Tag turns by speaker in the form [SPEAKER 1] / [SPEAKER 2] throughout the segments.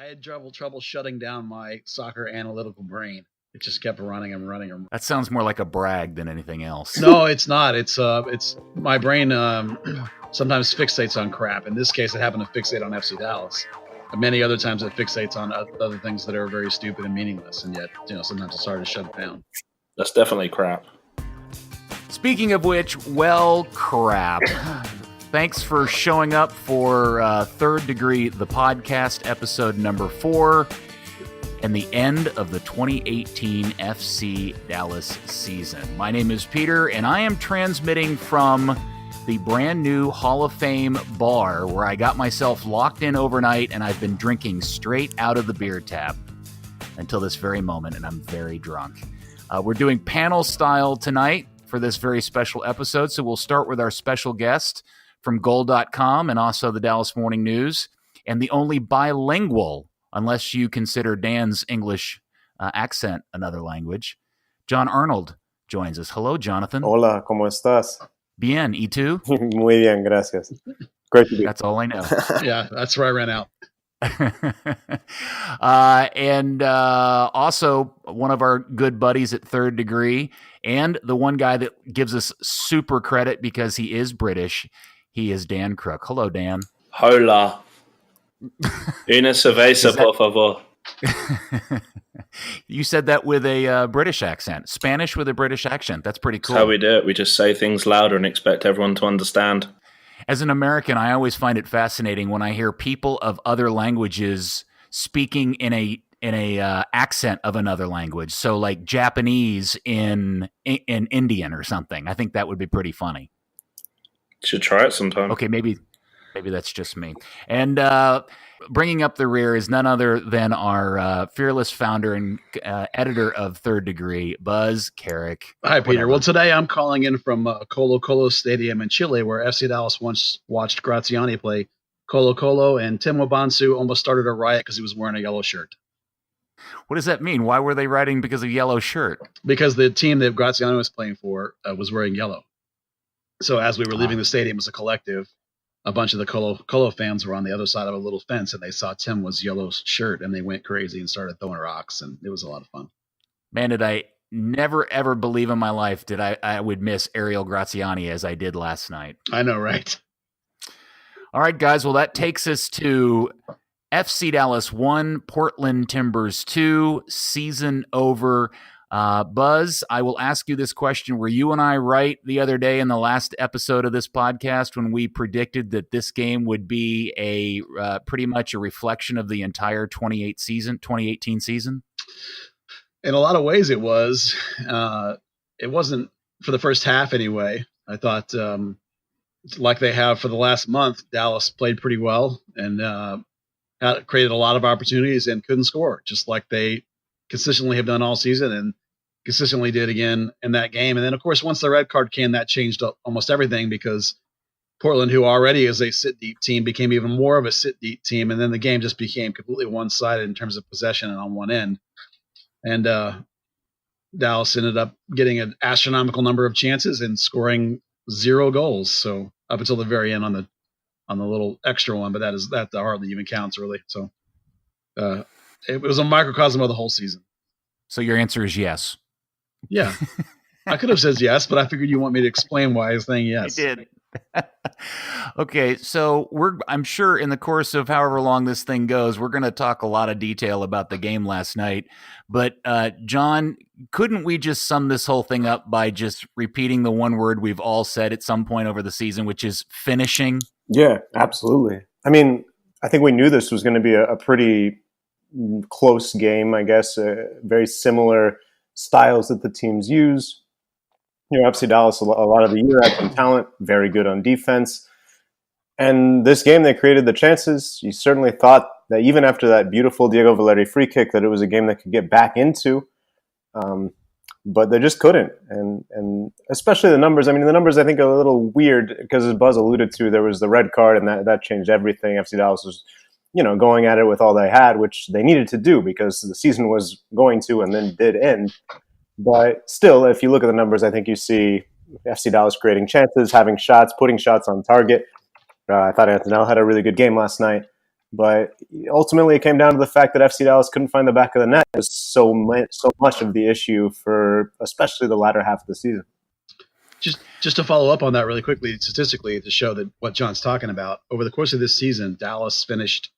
[SPEAKER 1] had trouble shutting down my soccer analytical brain. It just kept running and running and running.
[SPEAKER 2] That sounds more like a brag than anything else.
[SPEAKER 1] No, it's not. It's my brain sometimes fixates on crap. In this case, it happened to fixate on FC Dallas. Many other times it fixates on other things that are very stupid and meaningless, and yet, sometimes it's hard to shut it down.
[SPEAKER 3] That's definitely crap.
[SPEAKER 2] Speaking of which, well, crap. Thanks for showing up for Third Degree, the podcast, episode number 4, and the end of the 2018 FC Dallas season. My name is Peter, and I am transmitting from the brand new Hall of Fame bar where I got myself locked in overnight, and I've been drinking straight out of the beer tap until this very moment, and I'm very drunk. We're doing panel style tonight for this very special episode, so we'll start with our special guest from Goal.com and also the Dallas Morning News, and the only bilingual, unless you consider Dan's English accent another language, Jon Arnold joins us. Hello, Jonathan.
[SPEAKER 4] Hola, ¿cómo estás?
[SPEAKER 2] Bien, ¿y tú?
[SPEAKER 4] Muy bien, gracias. Great to be.
[SPEAKER 2] That's all I know.
[SPEAKER 1] Yeah, that's where I ran out.
[SPEAKER 2] And also one of our good buddies at Third Degree, and the one guy that gives us super credit because he is British. He is Dan Crook. Hello, Dan.
[SPEAKER 3] Hola. Una cerveza, por favor.
[SPEAKER 2] You said that with a British accent. Spanish with a British accent. That's pretty cool.
[SPEAKER 3] That's how we do it. We just say things louder and expect everyone to understand.
[SPEAKER 2] As an American, I always find it fascinating when I hear people of other languages speaking in a accent of another language. So like Japanese in Indian or something. I think that would be pretty funny.
[SPEAKER 3] Should try it sometime.
[SPEAKER 2] Okay, maybe that's just me. And bringing up the rear is none other than our fearless founder and editor of Third Degree, Buzz Carrick.
[SPEAKER 1] Hi, Peter. Well, today I'm calling in from Colo Colo Stadium in Chile, where FC Dallas once watched Graziani play Colo Colo, and Tim Wabansu almost started a riot because he was wearing a yellow shirt.
[SPEAKER 2] What does that mean? Why were they rioting because of yellow shirt?
[SPEAKER 1] Because the team that Graziani was playing for was wearing yellow. So as we were leaving the stadium as a collective, a bunch of the Colo fans were on the other side of a little fence, and they saw Tim was yellow shirt, and they went crazy and started throwing rocks, and it was a lot of fun.
[SPEAKER 2] Man, did I never, ever believe in my life that I would miss Ariel Graziani as I did last night.
[SPEAKER 1] I know, right?
[SPEAKER 2] All right, guys. Well, that takes us to FC Dallas 1, Portland Timbers 2, season over. Buzz, I will ask you this question. Were you and I right the other day in the last episode of this podcast when we predicted that this game would be a pretty much a reflection of the entire 2018 season?
[SPEAKER 1] In a lot of ways it was. It wasn't for the first half anyway. I thought, like they have for the last month, Dallas played pretty well and created a lot of opportunities and couldn't score, just like they consistently have done all season and consistently did again in that game. And then, of course, once the red card came, that changed almost everything because Portland, who already is a sit-deep team, became even more of a sit-deep team. And then the game just became completely one-sided in terms of possession and on one end. And Dallas ended up getting an astronomical number of chances and scoring 0 goals. So up until the very end on the little extra one, but that hardly even counts really. So it was a microcosm of the whole season.
[SPEAKER 2] So your answer is yes.
[SPEAKER 1] Yeah. I could have said yes, but I figured you want me to explain why I was saying yes.
[SPEAKER 2] I did. Okay, so I'm sure in the course of however long this thing goes, we're going to talk a lot of detail about the game last night. But John, couldn't we just sum this whole thing up by just repeating the one word we've all said at some point over the season, which is finishing?
[SPEAKER 4] Yeah, absolutely. I mean, I think we knew this was going to be a pretty close game, I guess, very similar styles that the teams use. FC Dallas a lot of the year had some talent, very good on defense. And this game, they created the chances. You certainly thought that even after that beautiful Diego Valeri free kick, that it was a game that could get back into. But they just couldn't. And especially the numbers. I mean, the numbers I think are a little weird because, as Buzz alluded to, there was the red card, and that changed everything. FC Dallas was going at it with all they had, which they needed to do because the season was going to and then did end. But still, if you look at the numbers, I think you see FC Dallas creating chances, having shots, putting shots on target. I thought Antonelli had a really good game last night. But ultimately, it came down to the fact that FC Dallas couldn't find the back of the net. It was so much of the issue for especially the latter half of the season.
[SPEAKER 1] Just to follow up on that really quickly, statistically, to show that what John's talking about, over the course of this season, Dallas finished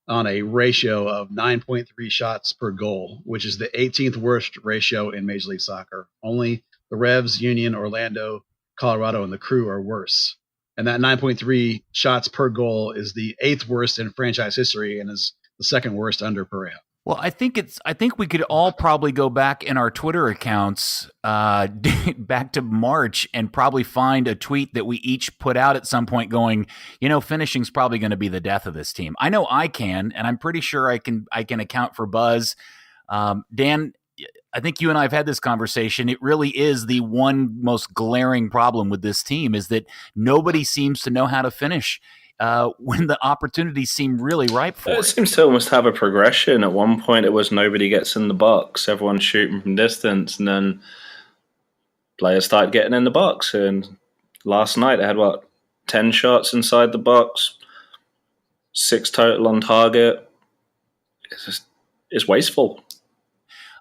[SPEAKER 1] on a ratio of 9.3 shots per goal, which is the 18th worst ratio in Major League Soccer. Only the Revs, Union, Orlando, Colorado, and the Crew are worse. And that 9.3 shots per goal is the 8th worst in franchise history and is the 2nd worst under Pareja.
[SPEAKER 2] Well, I think we could all probably go back in our Twitter accounts back to March and probably find a tweet that we each put out at some point going, finishing's probably going to be the death of this team. I know I can, and I'm pretty sure I can account for Buzz. Dan, I think you and I have had this conversation. It really is the one most glaring problem with this team is that nobody seems to know how to finish. When the opportunities seem really ripe for it.
[SPEAKER 3] It seems to almost have a progression. At one point, it was nobody gets in the box, everyone's shooting from distance, and then players started getting in the box. And last night, they had, 10 shots inside the box, 6 total on target. It's wasteful.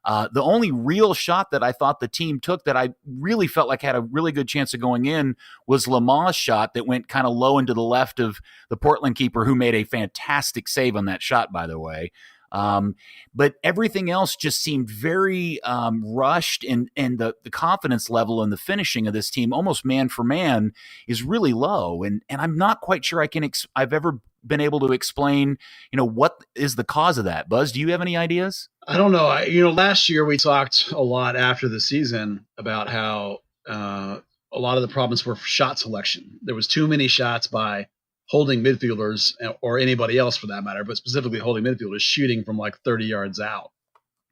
[SPEAKER 2] The only real shot that I thought the team took that I really felt like had a really good chance of going in was Lamah's shot that went kind of low into the left of the Portland keeper, who made a fantastic save on that shot, by the way. But everything else just seemed very rushed, and the confidence level and the finishing of this team, almost man for man, is really low. And I'm not quite sure I've ever been able to explain, what is the cause of that. Buzz, do you have any ideas?
[SPEAKER 1] I don't know. Last year we talked a lot after the season about how a lot of the problems were shot selection. There was too many shots by holding midfielders, or anybody else for that matter, but specifically holding midfielders, shooting from like 30 yards out.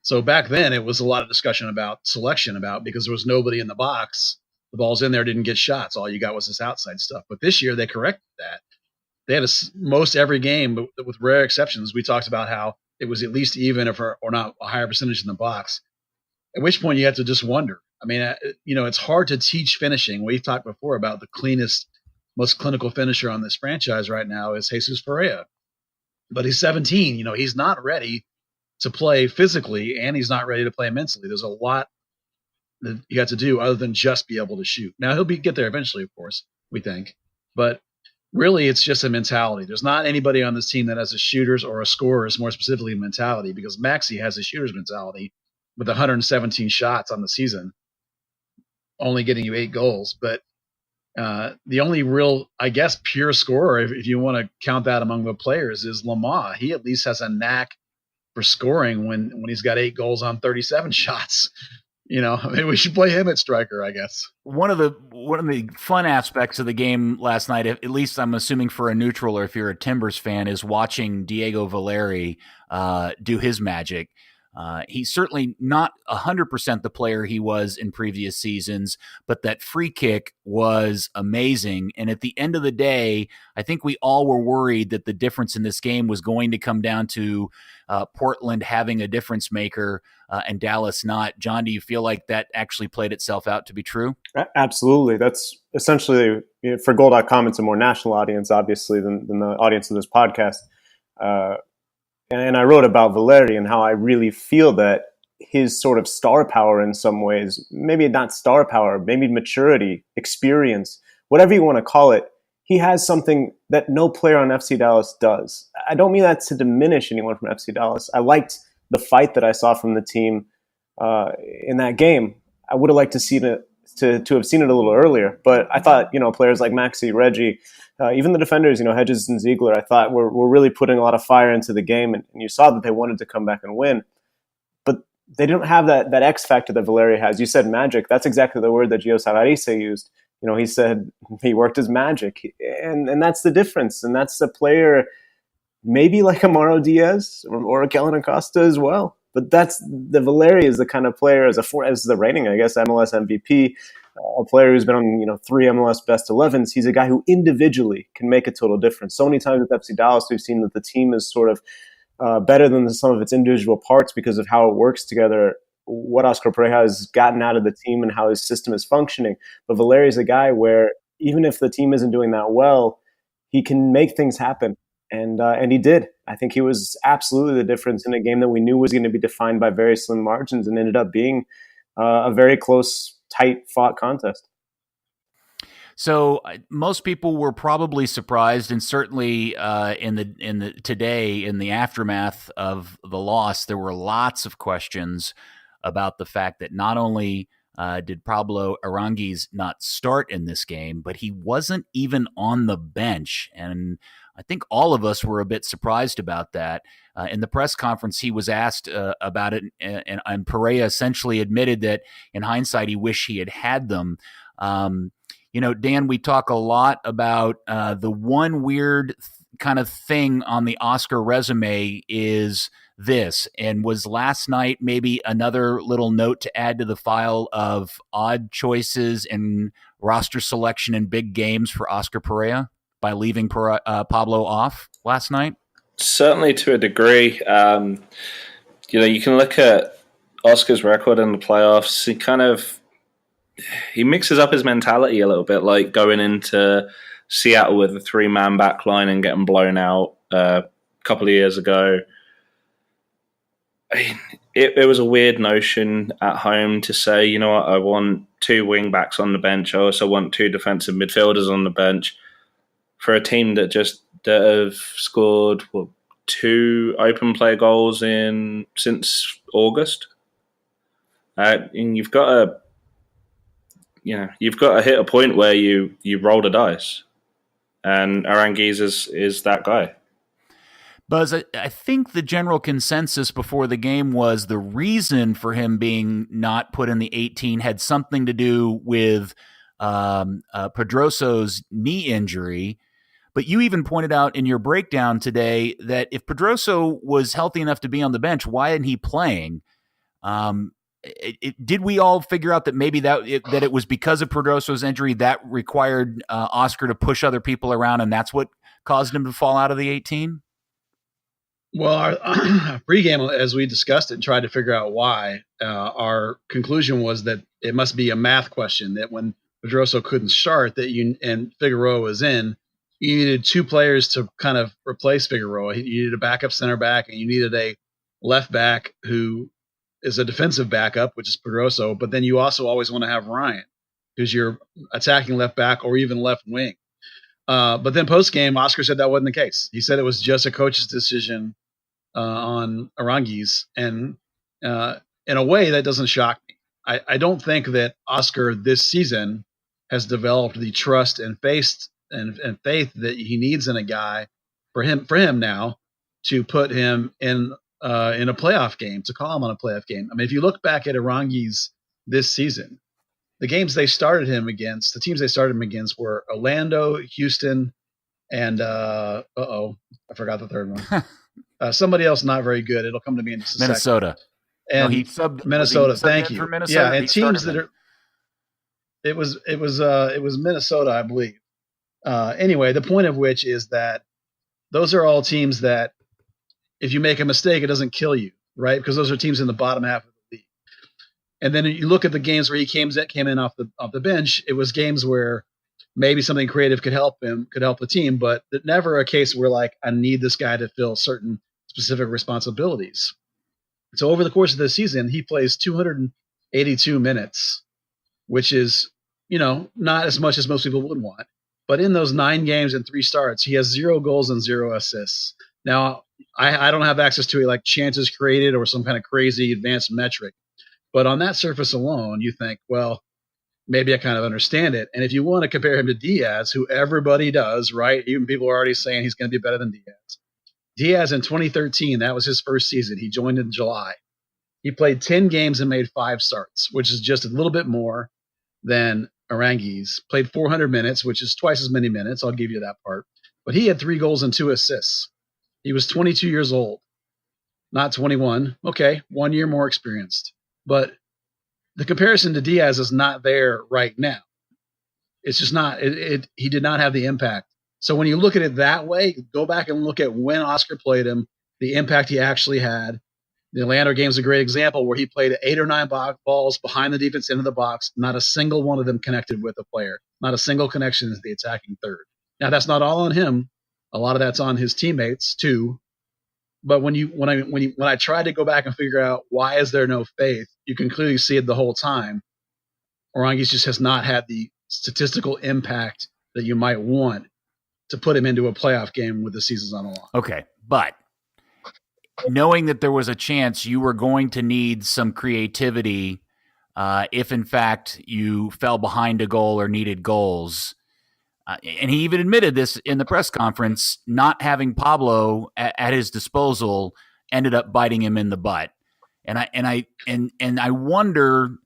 [SPEAKER 1] So back then it was a lot of discussion about selection, because there was nobody in the box. The balls in there didn't get shots. All you got was this outside stuff. But this year they corrected that. They had most every game, but with rare exceptions, we talked about how it was at least even or not a higher percentage in the box, at which point you have to just wonder. I mean, it's hard to teach finishing. We've talked before about the cleanest, most clinical finisher on this franchise right now is Jesus Pareja. But he's 17. He's not ready to play physically, and he's not ready to play mentally. There's a lot that you have to do other than just be able to shoot. Now, he'll get there eventually, of course, we think. But really, it's just a mentality. There's not anybody on this team that has a shooter's or a scorer's, more specifically, mentality, because Maxey has a shooter's mentality with 117 shots on the season, only getting you 8 goals. But the only real, I guess, pure scorer, if you want to count that among the players, is Lamah. He at least has a knack for scoring when he's got 8 goals on 37 shots. Maybe we should play him at striker, I guess.
[SPEAKER 2] One of the fun aspects of the game last night, at least I'm assuming for a neutral or if you're a Timbers fan, is watching Diego Valeri do his magic. He's certainly not 100% the player he was in previous seasons, but that free kick was amazing. And at the end of the day, I think we all were worried that the difference in this game was going to come down to Portland having a difference maker and Dallas not. John, do you feel like that actually played itself out to be true?
[SPEAKER 4] Absolutely. That's essentially, for Goal.com, it's a more national audience, obviously, than the audience of this podcast. And I wrote about Valeri and how I really feel that his sort of star power in some ways, maybe not star power, maybe maturity, experience, whatever you want to call it, he has something that no player on FC Dallas does. I don't mean that to diminish anyone from FC Dallas. I liked the fight that I saw from the team in that game. I would have liked to see it to have seen it a little earlier, but I thought, players like Maxey, Reggie, even the defenders, Hedges and Ziegler, I thought were really putting a lot of fire into the game, and you saw that they wanted to come back and win. But they didn't have that X factor that Valeri has. You said magic. That's exactly the word that Gio Savarese used. He said he worked his magic, and that's the difference. And that's a player maybe like Amaro Diaz or Kellen Acosta as well. But the Valeri is the kind of player as the rating, I guess, MLS MVP, a player who's been on 3 MLS best 11s. He's a guy who individually can make a total difference. So many times with FC Dallas, we've seen that the team is sort of better than some of its individual parts because of how it works together. What Oscar Pareja has gotten out of the team and how his system is functioning. But Valeri is a guy where even if the team isn't doing that well, he can make things happen. And he did. I think he was absolutely the difference in a game that we knew was going to be defined by very slim margins and ended up being a very close, tight fought contest.
[SPEAKER 2] So most people were probably surprised, and certainly in the aftermath of the loss, there were lots of questions about the fact that not only did Pablo Aranguiz not start in this game, but he wasn't even on the bench, and I think all of us were a bit surprised about that. In the press conference, he was asked about it, and Pareja essentially admitted that in hindsight, he wished he had had them. Dan, we talk a lot about the one weird kind of thing on the Oscar resume is this, and was last night maybe another little note to add to the file of odd choices and roster selection in big games for Oscar Pareja by leaving Pablo off last night?
[SPEAKER 3] Certainly to a degree. You can look at Oscar's record in the playoffs. He mixes up his mentality a little bit, like going into Seattle with a 3-man back line and getting blown out a couple of years ago. It was a weird notion at home to say, you know what, I want 2 wing backs on the bench. I also want 2 defensive midfielders on the bench for a team that have scored 2 open play goals since August. And you've got to hit a point where you roll the dice, and Aranguiz is that guy.
[SPEAKER 2] Buzz, I think the general consensus before the game was the reason for him being not put in the 18 had something to do with Pedroso's knee injury. But you even pointed out in your breakdown today that if Pedroso was healthy enough to be on the bench, why isn't he playing? Did we all figure out that maybe that it was because of Pedroso's injury that required Oscar to push other people around, and that's what caused him to fall out of the 18?
[SPEAKER 1] Well, our pregame, as we discussed it and tried to figure out why, our conclusion was that it must be a math question, that when Pedroso couldn't start and Figueroa was in, you needed 2 players to kind of replace Figueroa. You needed a backup center back, and you needed a left back who is a defensive backup, which is Pedroso, but then you also always want to have Ryan, who's your attacking left back or even left wing. But then post-game, Oscar said that wasn't the case. He said it was just a coach's decision on Aranguiz, and in a way, that doesn't shock me. I don't think that Oscar this season has developed the trust and faith that he needs in a guy for him now to put him in a playoff game, to call him on a playoff game. I mean, if you look back at Aranguiz this season, the teams they started him against were Orlando, Houston, and I forgot the third one. Somebody else not very good. It'll come to me in just a
[SPEAKER 2] Minnesota.
[SPEAKER 1] second. And
[SPEAKER 2] he subbed
[SPEAKER 1] Minnesota. Thank you.
[SPEAKER 2] Minnesota?
[SPEAKER 1] Yeah, and teams that are. It was Minnesota, I believe. Anyway, the point of which is that those are all teams that, if you make a mistake, it doesn't kill you, right? Because those are teams in the bottom half of the league. And then you look at the games where he came in off the bench. It was games where maybe something creative could help the team, but never a case where, like, I need this guy to fill certain specific responsibilities. So over the course of the season, he plays 282 minutes, which is, not as much as most people would want. But in those 9 games and 3 starts, he has 0 goals and 0 assists. Now, I don't have access to like chances created or some kind of crazy advanced metric. But on that surface alone, you think, well, maybe I kind of understand it. And if you want to compare him to Diaz, who everybody does, right? Even people are already saying he's going to be better than Diaz. Diaz in 2013, that was his first season. He joined in July. He played 10 games and made 5 starts, which is just a little bit more than Aranguiz. Played 400 minutes, which is twice as many minutes. I'll give you that part. But he had 3 goals and 2 assists. He was 22 years old, not 21. Okay, 1 year more experienced. But the comparison to Diaz is not there right now. It's just not. He did not have the impact. So when you look at it that way, go back and look at when Oscar played him, the impact he actually had. The Orlando game is a great example where he played 8 or 9 balls behind the defense into the box. Not a single one of them connected with a player. Not a single connection is the attacking third. Now, that's not all on him. A lot of that's on his teammates, too. But when I tried to go back and figure out why is there no faith, you can clearly see it the whole time. Oranguis just has not had the statistical impact that you might want to put him into a playoff game with the seasons on the line.
[SPEAKER 2] Okay, but knowing that there was a chance you were going to need some creativity if, in fact, you fell behind a goal or needed goals, and he even admitted this in the press conference, not having Pablo at his disposal ended up biting him in the butt. And I wonder,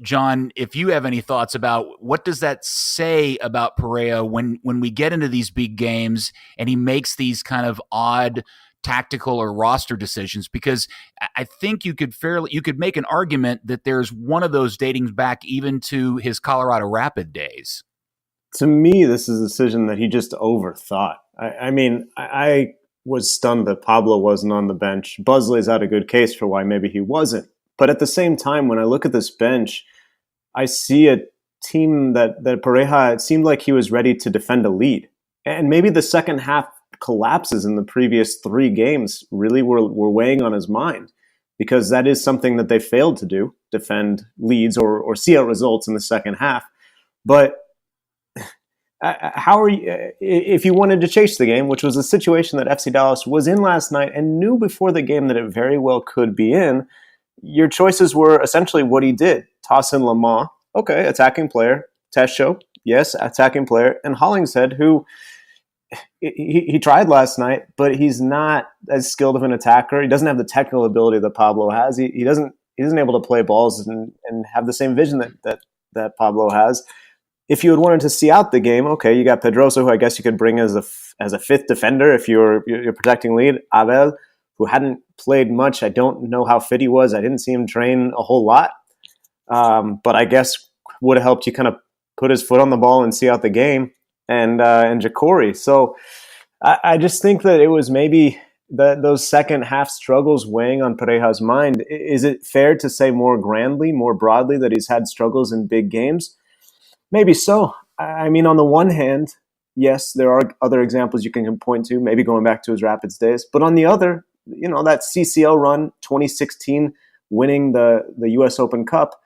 [SPEAKER 2] Jon, if you have any thoughts about what does that say about Pareja when we get into these big games and he makes these kind of odd tactical or roster decisions, because I think you could make an argument that there's one of those dating back even to his Colorado Rapid days.
[SPEAKER 4] To me, this is a decision that he just overthought. I was stunned that Pablo wasn't on the bench. Buzzley's had a good case for why maybe he wasn't. But at the same time, when I look at this bench, I see a team that Pareja, it seemed like he was ready to defend a lead. And maybe the second half collapses in the previous 3 games really were weighing on his mind, because that is something that they failed to do, defend leads or see out results in the second half. But how are you, if you wanted to chase the game, which was a situation that FC Dallas was in last night and knew before the game that it very well could be in, your choices were essentially what he did. Toss in Lamar, okay, attacking player. Tesho, yes, attacking player. And Hollingshead, who he tried last night, but he's not as skilled of an attacker. He doesn't have the technical ability that Pablo has. He isn't able to play balls and have the same vision that Pablo has. If you had wanted to see out the game, okay, you got Pedrosa, who I guess you could bring as a fifth defender if you're protecting lead. Abel, who hadn't played much. I don't know how fit he was. I didn't see him train a whole lot, but I guess would have helped you kind of put his foot on the ball and see out the game. And Jacori. So I just think that it was maybe those second half struggles weighing on Pareja's mind. Is it fair to say more grandly, more broadly, that he's had struggles in big games? Maybe so. I mean, on the one hand, yes, there are other examples you can point to, maybe going back to his Rapids days. But on the other, that CCL run, 2016, winning the U.S. Open Cup,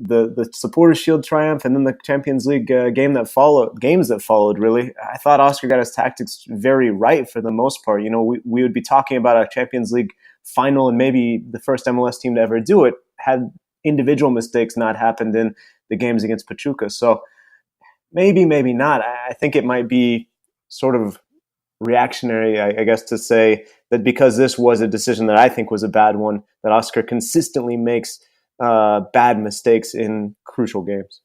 [SPEAKER 4] the Supporters' Shield triumph, and then the Champions League games that followed, really. I thought Oscar got his tactics very right for the most part. We would be talking about a Champions League final and maybe the first MLS team to ever do it had individual mistakes not happened in the games against Pachuca. So maybe not. I think it might be sort of reactionary, I guess, to say that because this was a decision that I think was a bad one, that Oscar consistently makes bad mistakes in crucial games.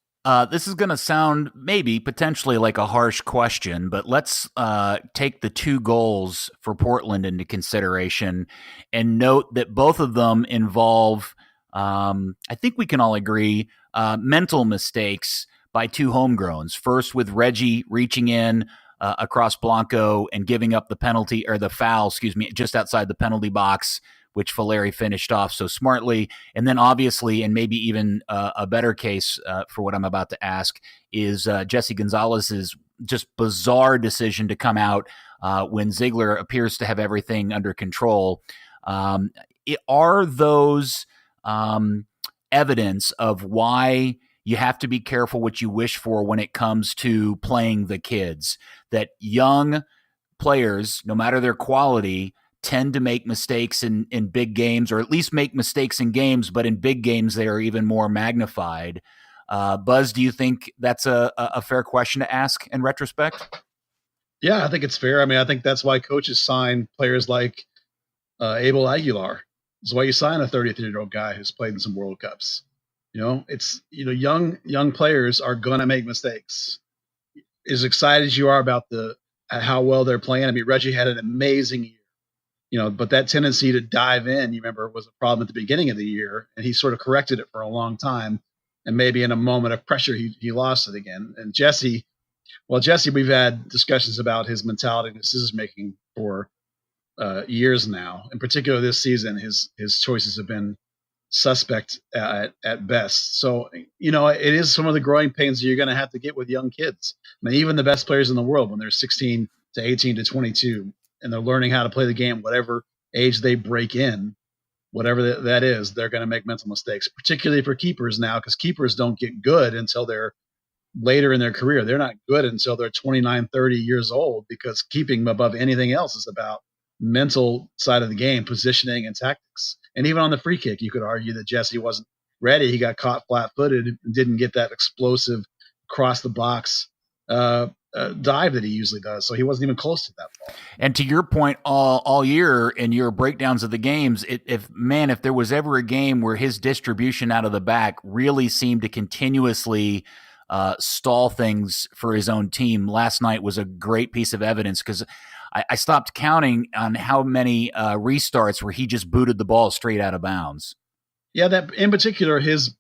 [SPEAKER 2] This is going to sound maybe potentially like a harsh question, but let's take the 2 goals for Portland into consideration and note that both of them involve, I think we can all agree, mental mistakes by 2 homegrowns. First with Reggie reaching in across Blanco and giving up the penalty, or the foul, just outside the penalty box, which Valeri finished off so smartly. And then obviously, and maybe even a better case for what I'm about to ask, is Jesse Gonzalez's just bizarre decision to come out when Ziegler appears to have everything under control. Are those evidence of why you have to be careful what you wish for when it comes to playing the kids? That young players, no matter their quality, tend to make mistakes in big games, or at least make mistakes in games, but in big games they are even more magnified. Buzz, do you think that's a fair question to ask in retrospect?
[SPEAKER 1] Yeah, I think it's fair. I mean, I think that's why coaches sign players like Abel Aguilar. That's why you sign a 33-year-old guy who's played in some World Cups. Young players are gonna make mistakes. As excited as you are about how well they're playing, I mean, Reggie had an amazing year. But that tendency to dive in, you remember, was a problem at the beginning of the year, and he sort of corrected it for a long time. And maybe in a moment of pressure, he lost it again. And Jesse, we've had discussions about his mentality and decision making for years now. In particular, this season, his choices have been suspect at best. So, it is some of the growing pains you're going to have to get with young kids. I mean, even the best players in the world, when they're 16 to 18 to 22, and they're learning how to play the game, whatever age they break in, whatever that is, they're going to make mental mistakes, particularly for keepers now, because keepers don't get good until they're later in their career. They're not good until they're 29, 30 years old, because keeping above anything else is about mental side of the game, positioning and tactics. And even on the free kick, you could argue that Jesse wasn't ready. He got caught flat-footed and didn't get that explosive across the box dive that he usually does. So he wasn't even close to that ball.
[SPEAKER 2] And to your point, all year in your breakdowns of the games, if there was ever a game where his distribution out of the back really seemed to continuously stall things for his own team, last night was a great piece of evidence, because I stopped counting on how many restarts where he just booted the ball straight out of bounds.
[SPEAKER 1] Yeah, that in particular, his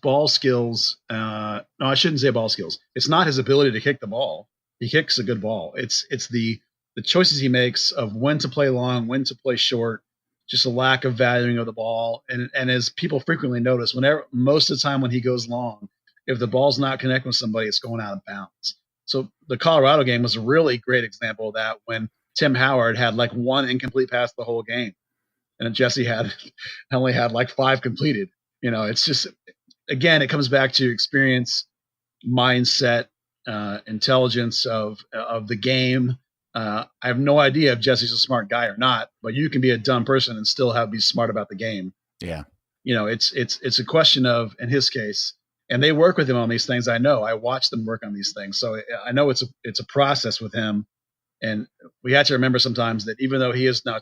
[SPEAKER 1] ball skills. No, I shouldn't say ball skills. It's not his ability to kick the ball. He kicks a good ball. It's the choices he makes of when to play long, when to play short. Just a lack of valuing of the ball. And as people frequently notice, most of the time when he goes long, if the ball's not connecting with somebody, it's going out of bounds. So the Colorado game was a really great example of that, when Tim Howard had like one incomplete pass the whole game, and Jesse only had like 5 completed. It's just, again, it comes back to experience, mindset, intelligence of the game. I have no idea if Jesse's a smart guy or not, but you can be a dumb person and still be smart about the game.
[SPEAKER 2] Yeah.
[SPEAKER 1] It's a question of, in his case, and they work with him on these things. I know, I watch them work on these things. So I know it's a process with him. And we have to remember sometimes that even though he is now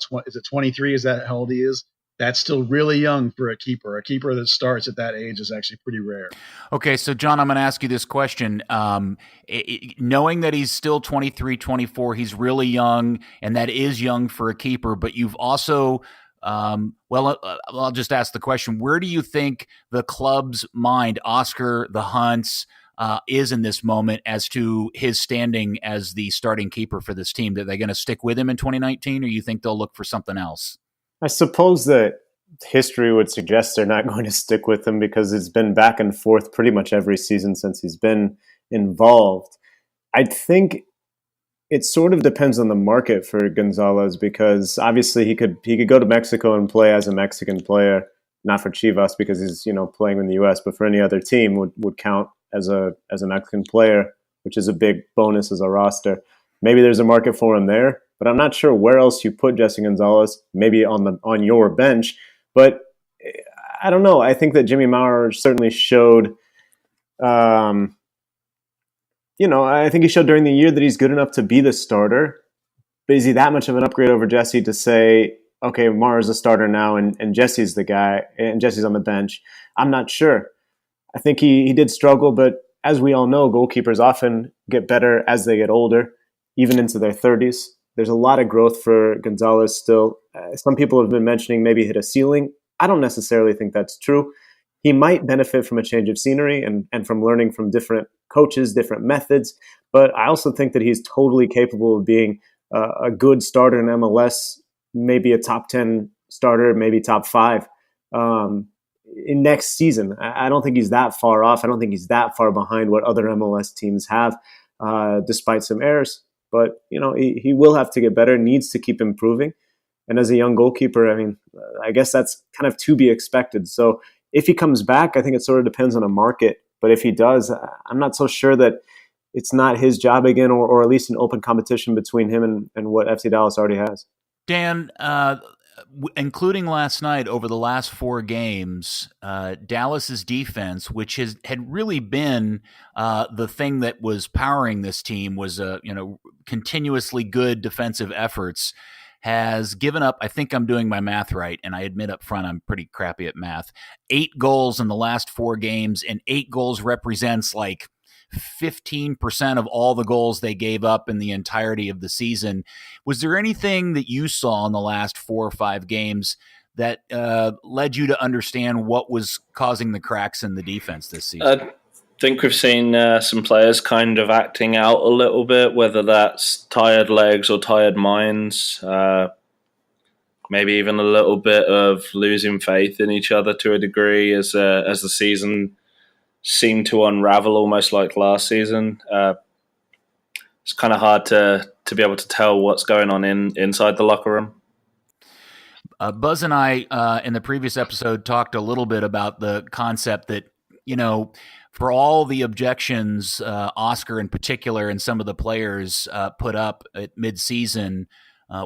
[SPEAKER 1] 23? Is that how old he is? That's still really young for a keeper. A keeper that starts at that age is actually pretty rare.
[SPEAKER 2] Okay, so John, I'm going to ask you this question. Knowing that he's still 23, 24, he's really young, and that is young for a keeper, but you've also I'll just ask the question: where do you think the club's mind, Oscar, the Hunts, is in this moment as to his standing as the starting keeper for this team? Are they going to stick with him in 2019, or you think they'll look for something else?
[SPEAKER 4] I suppose that history would suggest they're not going to stick with him, because it's been back and forth pretty much every season since he's been involved. I think it sort of depends on the market for Gonzalez, because obviously he could go to Mexico and play as a Mexican player, not for Chivas because he's playing in the U.S., but for any other team would count as a Mexican player, which is a big bonus as a roster. Maybe there's a market for him there, but I'm not sure where else you put Jesse Gonzalez. Maybe on your bench, but I don't know. I think that Jimmy Maurer certainly showed. I think he showed during the year that he's good enough to be the starter. But is he that much of an upgrade over Jesse to say, okay, Maurer's a starter now and Jesse's the guy and Jesse's on the bench? I'm not sure. I think he did struggle, but as we all know, goalkeepers often get better as they get older, even into their 30s. There's a lot of growth for Gonzalez still. Some people have been mentioning maybe hit a ceiling. I don't necessarily think that's true. He might benefit from a change of scenery and from learning from different coaches, different methods. But I also think that he's totally capable of being a good starter in MLS, maybe a top 10 starter, maybe top 5 in next season. I don't think he's that far off. I don't think he's that far behind what other MLS teams have, despite some errors. But, he will have to get better, needs to keep improving. And as a young goalkeeper, I guess that's kind of to be expected. So if he comes back, I think it sort of depends on a market. But if he does, I'm not so sure that it's not his job again, or at least an open competition between him and what FC Dallas already has.
[SPEAKER 2] Dan, including last night, over the last 4 games, Dallas's defense, which had really been the thing that was powering this team, was continuously good defensive efforts, has given up, I think I'm doing my math right, and I admit up front I'm pretty crappy at math, 8 goals in the last 4 games, and 8 goals represents like 15% of all the goals they gave up in the entirety of the season. Was there anything that you saw in the last 4 or 5 games that led you to understand what was causing the cracks in the defense this season?
[SPEAKER 3] I think we've seen some players kind of acting out a little bit, whether that's tired legs or tired minds, maybe even a little bit of losing faith in each other to a degree as the season seemed to unravel, almost like last season. it's kind of hard to be able to tell what's going on inside the locker room.
[SPEAKER 2] Buzz and I, in the previous episode, talked a little bit about the concept that, for all the objections, Oscar in particular and some of the players put up at midseason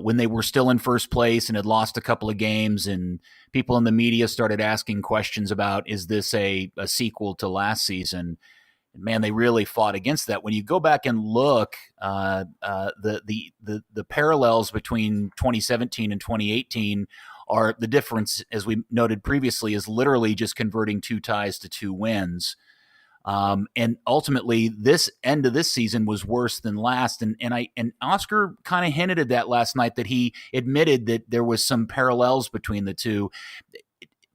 [SPEAKER 2] when they were still in first place and had lost a couple of games, and people in the media started asking questions about, is this a sequel to last season? Man, they really fought against that. When you go back and look, the parallels between 2017 and 2018 are the difference, as we noted previously, is literally just converting 2 ties to 2 wins. And ultimately, this end of this season was worse than last. And Oscar kind of hinted at that last night, that he admitted that there was some parallels between the two.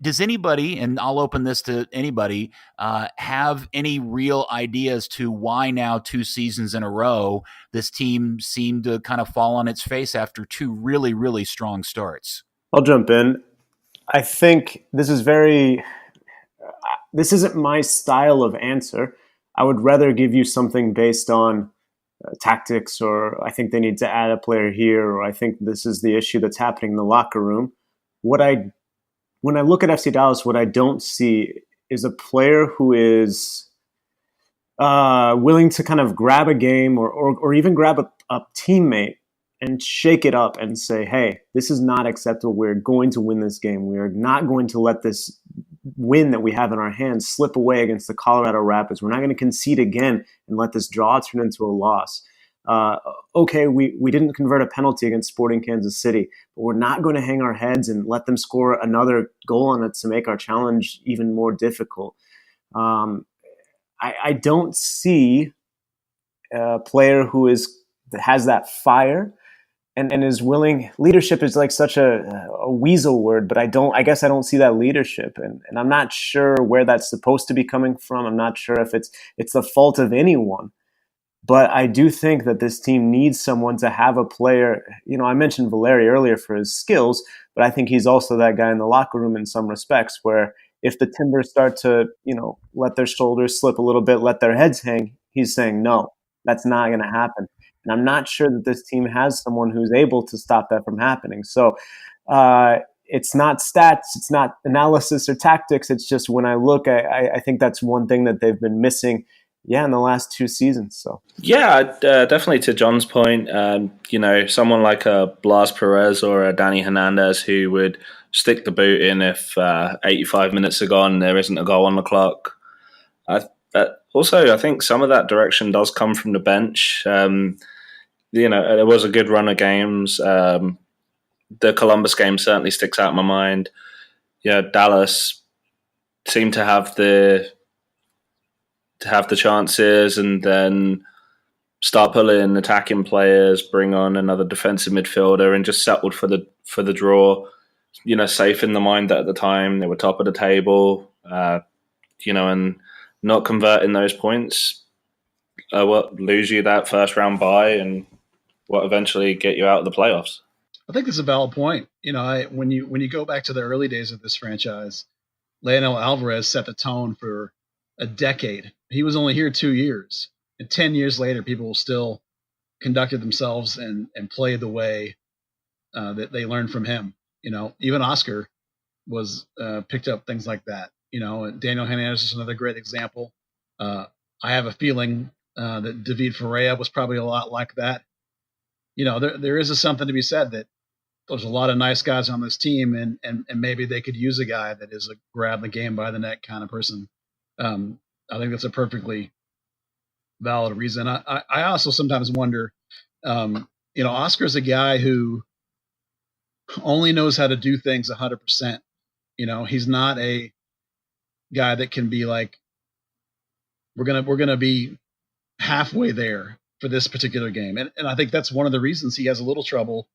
[SPEAKER 2] Does anybody, and I'll open this to anybody, have any real ideas to why now 2 seasons in a row this team seemed to kind of fall on its face after 2 really, really strong starts?
[SPEAKER 4] I'll jump in. I think this isn't my style of answer. I would rather give you something based on tactics, or I think they need to add a player here, or I think this is the issue that's happening in the locker room. When I look at FC Dallas, what I don't see is a player who is willing to kind of grab a game or even grab a teammate and shake it up and say, hey, this is not acceptable. We're going to win this game. We are not going to let this win that we have in our hands slip away against the Colorado Rapids. We're not going to concede again and let this draw turn into a loss. Okay, we didn't convert a penalty against Sporting Kansas City, but we're not going to hang our heads and let them score another goal on it to make our challenge even more difficult. I don't see a player who has that fire and is willing. Leadership is like such a weasel word, but I guess I don't see that leadership, and I'm not sure where that's supposed to be coming from. I'm not sure if it's the fault of anyone. But I do think that this team needs someone to have a player. I mentioned Valeri earlier for his skills, but I think he's also that guy in the locker room in some respects, where if the Timbers start to, let their shoulders slip a little bit, let their heads hang, he's saying, no, that's not going to happen. And I'm not sure that this team has someone who's able to stop that from happening. So it's not stats, it's not analysis or tactics. It's just when I look, I think that's one thing that they've been missing in the last 2 seasons. So
[SPEAKER 3] definitely to John's point, someone like a Blas Perez or a Danny Hernandez who would stick the boot in if 85 minutes are gone, there isn't a goal on the clock. Also, I think some of that direction does come from the bench. There was a good run of games. The Columbus game certainly sticks out in my mind. Dallas seemed to have the chances and then start pulling attacking players, bring on another defensive midfielder, and just settled for the draw. Safe in the mind that at the time they were top of the table. And not converting those points, lose you that first round bye, and what eventually get you out of the playoffs.
[SPEAKER 1] I think it's a valid point. When you go back to the early days of this franchise, Leonel Alvarez set the tone for a decade. He was only here 2 years, and 10 years later, people still conducted themselves and played the way that they learned from him. Even Oscar was picked up things like that. Daniel Hernandez is another great example. I have a feeling that David Pareja was probably a lot like that. There is something to be said that there's a lot of nice guys on this team, and maybe they could use a guy that is a grab the game by the neck kind of person. I think that's a perfectly valid reason. I also sometimes wonder, Oscar's a guy who only knows how to do things 100%. He's not a guy that can be like, we're gonna be halfway there for this particular game. And I think that's one of the reasons he has a little trouble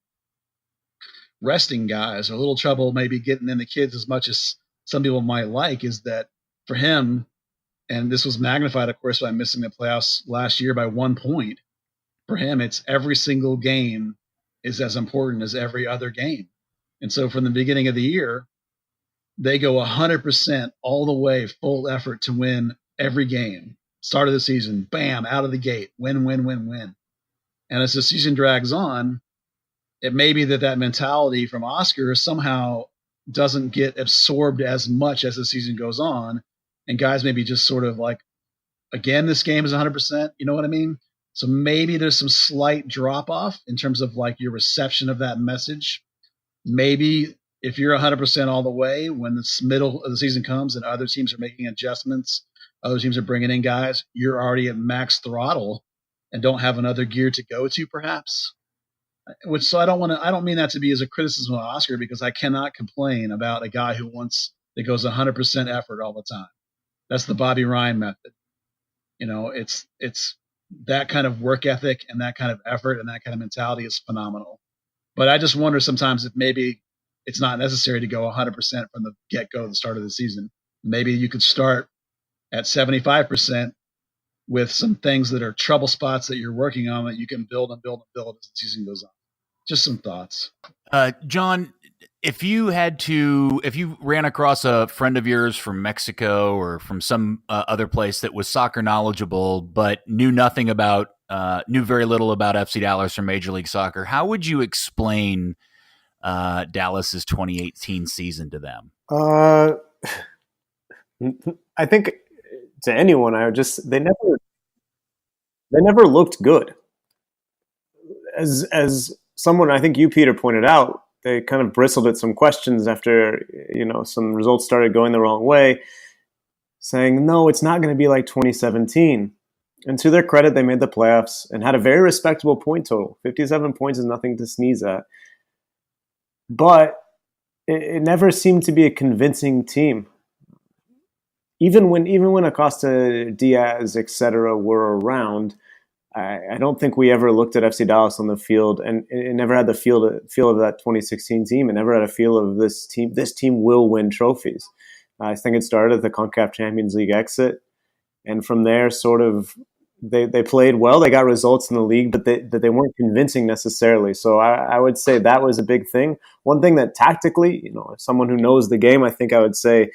[SPEAKER 1] resting guys, or a little trouble maybe getting in the kids as much as some people might like, is that for him, and this was magnified, of course, by missing the playoffs last year by 1 point, for him, it's every single game is as important as every other game. And so from the beginning of the year, they go 100% all the way, full effort to win every game. Start of the season, bam, out of the gate, win, win, win, win. And as the season drags on, it may be that mentality from Oscar somehow doesn't get absorbed as much as the season goes on. And guys maybe just sort of like, again, this game is 100%. You know what I mean? So maybe there's some slight drop off in terms of like your reception of that message. Maybe if you're 100% all the way when the middle of the season comes and other teams are making adjustments, other teams are bringing in guys, you're already at max throttle and don't have another gear to go to, perhaps. Which, so I don't mean that to be as a criticism of Oscar, because I cannot complain about a guy that goes 100% effort all the time. That's the Bobby Ryan method. It's that kind of work ethic and that kind of effort and that kind of mentality is phenomenal. But I just wonder sometimes if maybe it's not necessary to go 100% from the get-go at the start of the season. Maybe you could start at 75% with some things that are trouble spots that you're working on that you can build and build and build as the season goes on. Just some thoughts.
[SPEAKER 2] Jon, if you ran across a friend of yours from Mexico or from some other place that was soccer knowledgeable, but knew very little about FC Dallas or Major League Soccer, how would you explain Dallas's 2018 season to them?
[SPEAKER 4] I think to anyone, they never looked good. As someone, I think you, Peter, pointed out, they kind of bristled at some questions after, some results started going the wrong way, saying, no, it's not going to be like 2017. And to their credit, they made the playoffs and had a very respectable point total. 57 points is nothing to sneeze at. But it never seemed to be a convincing team. Even when Acosta, Diaz, etc. were around, I don't think we ever looked at FC Dallas on the field, and it never had the feel of that 2016 team. It never had a feel of this team. This team will win trophies. I think it started at the CONCACAF Champions League exit, and from there, sort of, they played well. They got results in the league, but they weren't convincing necessarily. So I would say that was a big thing. One thing that tactically, as someone who knows the game, I think I would say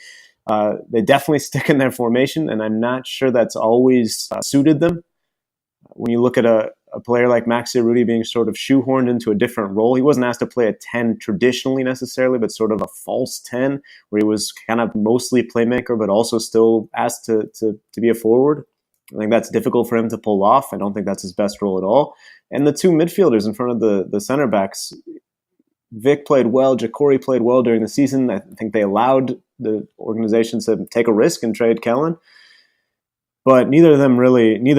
[SPEAKER 4] they definitely stick in their formation, and I'm not sure that's always suited them. When you look at a player like Maxi Rudy being sort of shoehorned into a different role, he wasn't asked to play a 10 traditionally necessarily, but sort of a false 10 where he was kind of mostly playmaker, but also still asked to be a forward. I think that's difficult for him to pull off. I don't think that's his best role at all. And the two midfielders in front of the center backs, Vic played well, Jacori played well during the season. I think they allowed the organization to take a risk and trade Kellen. But neither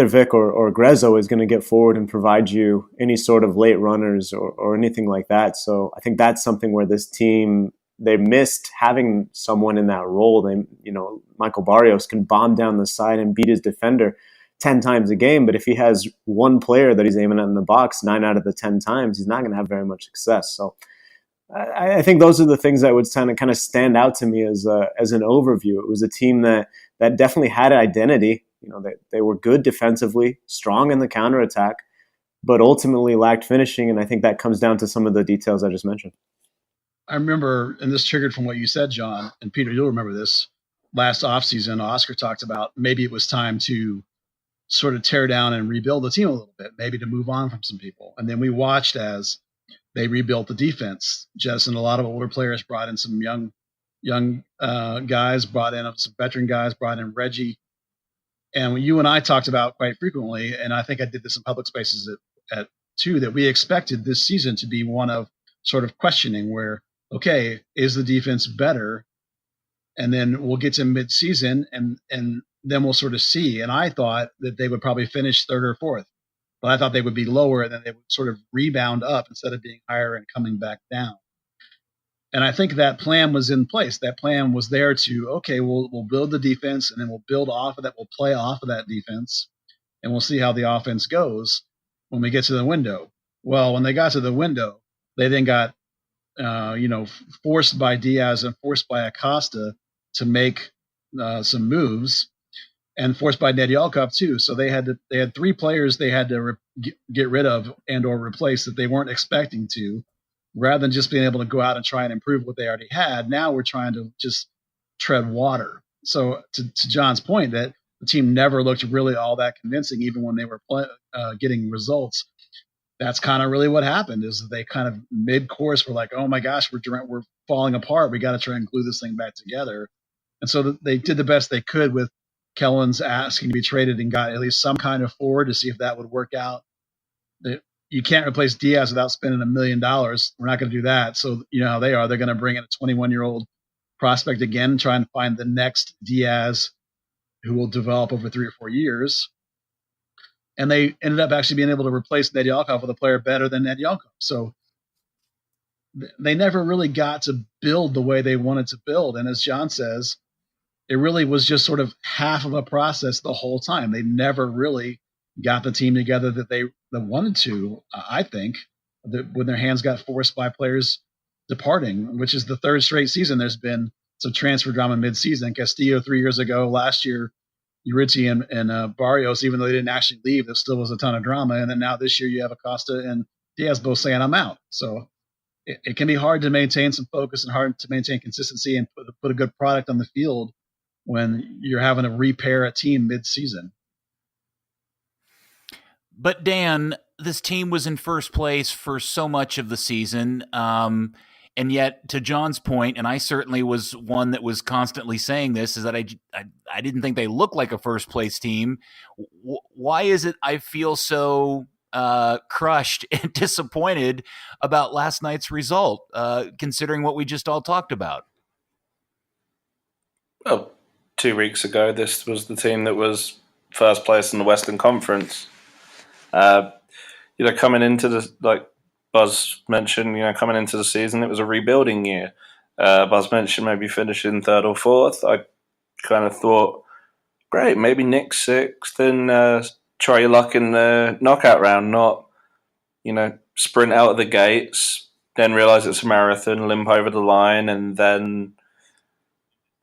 [SPEAKER 4] Vic or Grezzo is going to get forward and provide you any sort of late runners or anything like that. So I think that's something where this team, they missed having someone in that role. Michael Barrios can bomb down the side and beat his defender 10 times a game. But if he has one player that he's aiming at in the box 9 out of the 10 times, he's not going to have very much success. So I think those are the things that would kind of stand out to me as an overview. It was a team that definitely had identity. They were good defensively, strong in the counterattack, but ultimately lacked finishing. And I think that comes down to some of the details I just mentioned.
[SPEAKER 1] I remember, and this triggered from what you said, Jon, and Peter, you'll remember this, last offseason, Oscar talked about maybe it was time to sort of tear down and rebuild the team a little bit, maybe to move on from some people. And then we watched as they rebuilt the defense, jettisoned a lot of older players, brought in some young guys, brought in some veteran guys, brought in Reggie. And you and I talked about quite frequently, and I think I did this in public spaces at too, that we expected this season to be one of sort of questioning where, okay, is the defense better? And then we'll get to mid-season and then we'll sort of see. And I thought that they would probably finish third or fourth, but I thought they would be lower and then they would sort of rebound up instead of being higher and coming back down. And I think that plan was in place. That plan was there to, okay, we'll build the defense and then we'll build off of that. We'll play off of that defense and we'll see how the offense goes when we get to the window. Well, when they got to the window, they then got, forced by Diaz and forced by Acosta to make some moves, and forced by Nedyalkov too. So they had 3 players they had to get rid of and or replace that they weren't expecting to. Rather than just being able to go out and try and improve what they already had, now we're trying to just tread water. So to Jon's point, that the team never looked really all that convincing, even when they were getting results. that's kind of really what happened. Is they kind of mid-course were like, oh my gosh, we're falling apart. We got to try and glue this thing back together. And so they did the best they could with Kellen's asking to be traded and got at least some kind of forward to see if that would work out. You can't replace Diaz without spending $1 million. We're not going to do that. So you know how they are. They're going to bring in a 21-year-old prospect again, try and find the next Diaz who will develop over 3 or 4 years. And they ended up actually being able to replace Nedyalkov with a player better than Nedyalkov. So they never really got to build the way they wanted to build. And as Jon says, it really was just sort of half of a process the whole time. They never really got the team together that wanted to, I think, when their hands got forced by players departing, which is the third straight season there's been some transfer drama mid-season. Castillo 3 years ago, last year, Urici and Barrios, even though they didn't actually leave, there still was a ton of drama. And then now this year you have Acosta and Diaz both saying, I'm out. So it can be hard to maintain some focus and hard to maintain consistency and put a good product on the field when you're having to repair a team mid-season.
[SPEAKER 2] But Dan, this team was in first place for so much of the season. And yet, to Jon's point, and I certainly was one that was constantly saying this, is that I didn't think they looked like a first place team. Why is it I feel so crushed and disappointed about last night's result, considering what we just all talked about?
[SPEAKER 3] Well, 2 weeks ago, this was the team that was first place in the Western Conference. Coming into the, like Buzz mentioned, coming into the season, it was a rebuilding year. Buzz mentioned maybe finishing third or fourth. I kind of thought, great, maybe nick sixth and try your luck in the knockout round, not, sprint out of the gates, then realize it's a marathon, limp over the line, and then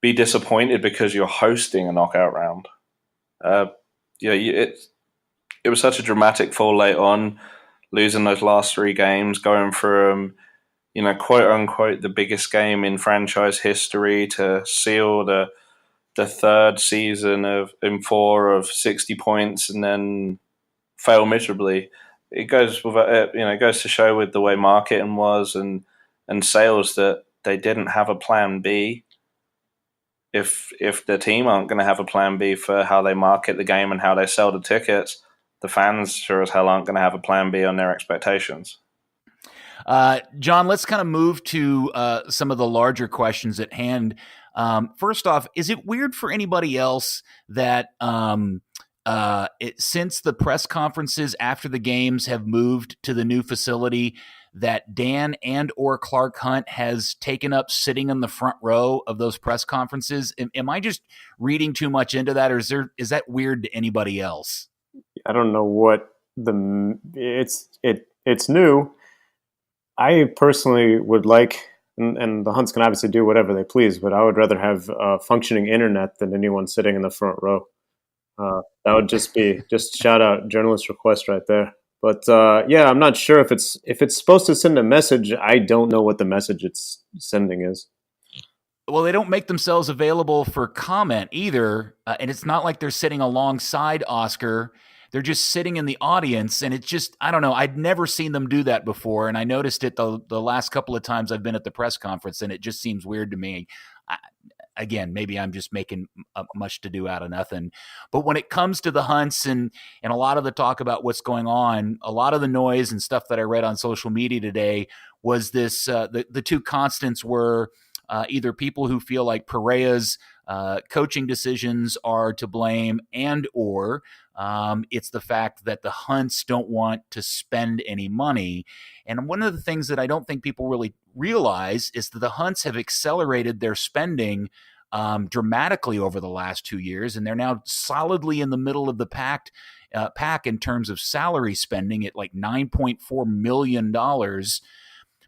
[SPEAKER 3] be disappointed because you're hosting a knockout round. It was such a dramatic fall late on, losing those last 3 games, going from, quote unquote, the biggest game in franchise history to seal the third season in 4 of 60 points and then fail miserably. It goes to show with the way marketing was and sales that they didn't have a plan B. If the team aren't going to have a plan B for how they market the game and how they sell the tickets, the fans sure as hell aren't going to have a plan B on their expectations.
[SPEAKER 2] Jon, let's kind of move to some of the larger questions at hand. First off, is it weird for anybody else that since the press conferences after the games have moved to the new facility, that Dan and or Clark Hunt has taken up sitting in the front row of those press conferences? Am I just reading too much into that, or is that weird to anybody else?
[SPEAKER 4] I don't know what it's new. I personally would like, and the Hunts can obviously do whatever they please, but I would rather have a functioning internet than anyone sitting in the front row. That would just shout out journalist request right there. But I'm not sure if it's supposed to send a message. I don't know what the message it's sending is.
[SPEAKER 2] Well, they don't make themselves available for comment either, and it's not like they're sitting alongside Oscar. They're just sitting in the audience, and it's just, I don't know. I'd never seen them do that before, and I noticed it the last couple of times I've been at the press conference, and it just seems weird to me. Again, maybe I'm just making much to do out of nothing. But when it comes to the Hunts and a lot of the talk about what's going on, a lot of the noise and stuff that I read on social media today was this, the 2 constants were either people who feel like Pareja's coaching decisions are to blame and or it's the fact that the Hunts don't want to spend any money. And one of the things that I don't think people really realize is that the Hunts have accelerated their spending dramatically over the last 2 years, and they're now solidly in the middle of the pack in terms of salary spending at like $9.4 million.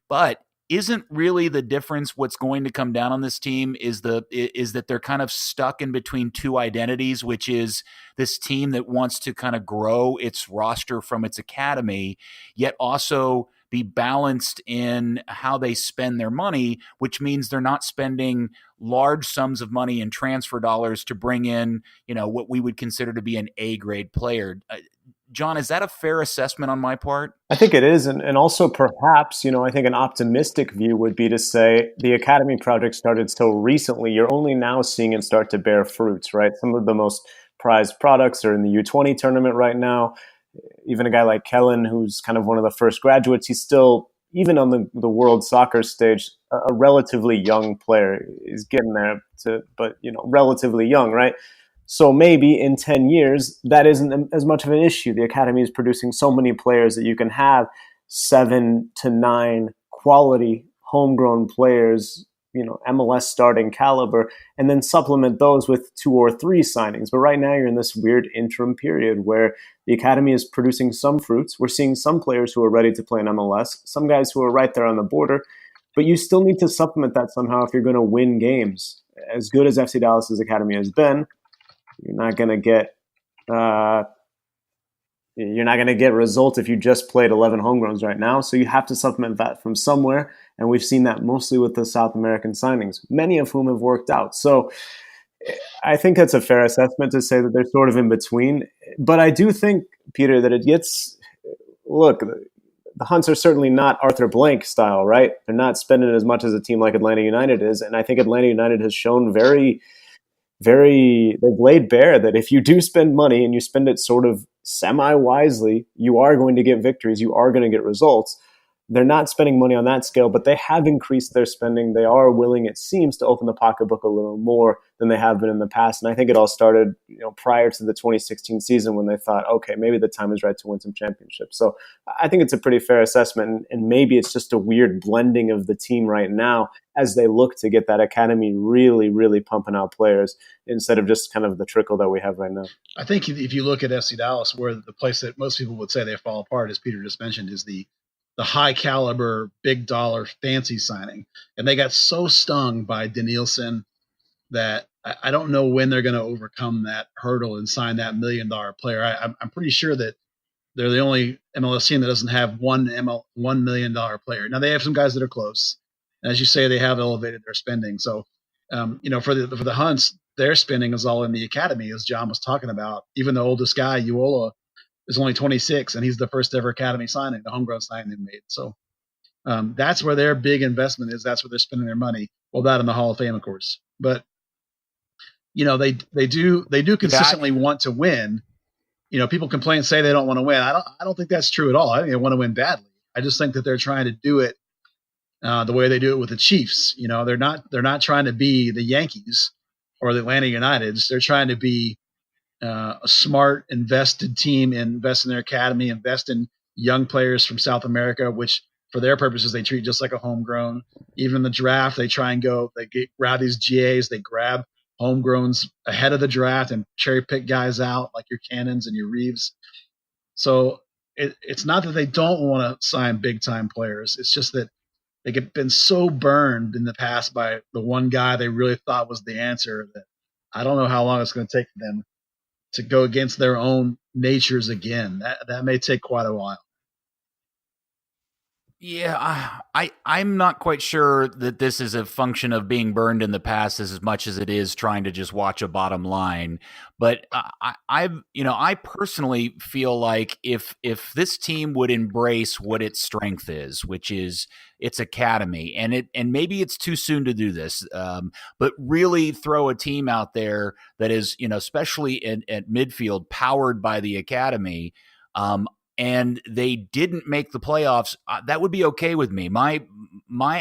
[SPEAKER 2] But isn't really the difference what's going to come down on this team is that they're kind of stuck in between 2 identities, which is this team that wants to kind of grow its roster from its academy, yet also be balanced in how they spend their money, which means they're not spending large sums of money in transfer dollars to bring in, what we would consider to be an A-grade player. Jon, is that a fair assessment on my part?
[SPEAKER 4] I think it is. And also perhaps, I think an optimistic view would be to say the Academy project started so recently, you're only now seeing it start to bear fruits, right? Some of the most prized products are in the U20 tournament right now. Even a guy like Kellen, who's kind of one of the first graduates, he's still, even on the world soccer stage, a relatively young player. He's getting there, but relatively young, right? So maybe in 10 years, that isn't as much of an issue. The academy is producing so many players that you can have 7 to 9 quality homegrown players, MLS starting caliber, and then supplement those with 2 or 3 signings. But right now you're in this weird interim period where the academy is producing some fruits. We're seeing some players who are ready to play in MLS, some guys who are right there on the border, but you still need to supplement that somehow if you're going to win games. As good as FC Dallas's academy has been, you're not going to get results if you just played 11 homegrowns right now. So you have to supplement that from somewhere, and we've seen that mostly with the South American signings, many of whom have worked out. So I think that's a fair assessment to say that they're sort of in between. But I do think, Peter, that the Hunts are certainly not Arthur Blank style, right? They're not spending as much as a team like Atlanta United is, and I think Atlanta United has shown they've laid bare that if you do spend money and you spend it sort of semi-wisely, you are going to get victories, you are going to get results. They're not spending money on that scale, but they have increased their spending. They are willing, it seems, to open the pocketbook a little more than they have been in the past. And I think it all started, prior to the 2016 season when they thought, okay, maybe the time is right to win some championships. So I think it's a pretty fair assessment. And maybe it's just a weird blending of the team right now as they look to get that academy really, really pumping out players instead of just kind of the trickle that we have right now.
[SPEAKER 1] I think if you look at FC Dallas, where the place that most people would say they fall apart, as Peter just mentioned, is the high caliber, big dollar, fancy signing. And they got so stung by Danielson that I don't know when they're going to overcome that hurdle and sign that $1 million player. I'm pretty sure that they're the only MLS team that doesn't have $1 million player. Now they have some guys that are close. And as you say, they have elevated their spending. So, for the Hunts, their spending is all in the academy, as Jon was talking about. Even the oldest guy, Uola, is only 26, and he's the first ever academy signing, the homegrown signing they made. So that's where their big investment is. That's where they're spending their money. Well, that in the Hall of Fame, of course. But they do consistently want to win. People complain, say they don't want to win. I don't think that's true at all. I think they want to win badly. I just think that they're trying to do it the way they do it with the Chiefs. They're not trying to be the Yankees or the Atlanta Uniteds. They're trying to be a smart, invested team, invest in their academy, invest in young players from South America, which for their purposes they treat just like a homegrown. Even in the draft, they try and grab these GAs, they grab homegrowns ahead of the draft and cherry pick guys out like your Cannons and your Reeves. So it's not that they don't want to sign big time players. It's just that they get been so burned in the past by the one guy they really thought was the answer that I don't know how long it's going to take for them to go against their own natures again. That may take quite a while.
[SPEAKER 2] Yeah, I'm not quite sure that this is a function of being burned in the past as much as it is trying to just watch a bottom line. But I personally feel like if this team would embrace what its strength is, which is its academy, and maybe it's too soon to do this, but really throw a team out there that is, especially at midfield, powered by the academy. And they didn't make the playoffs, that would be okay with me. My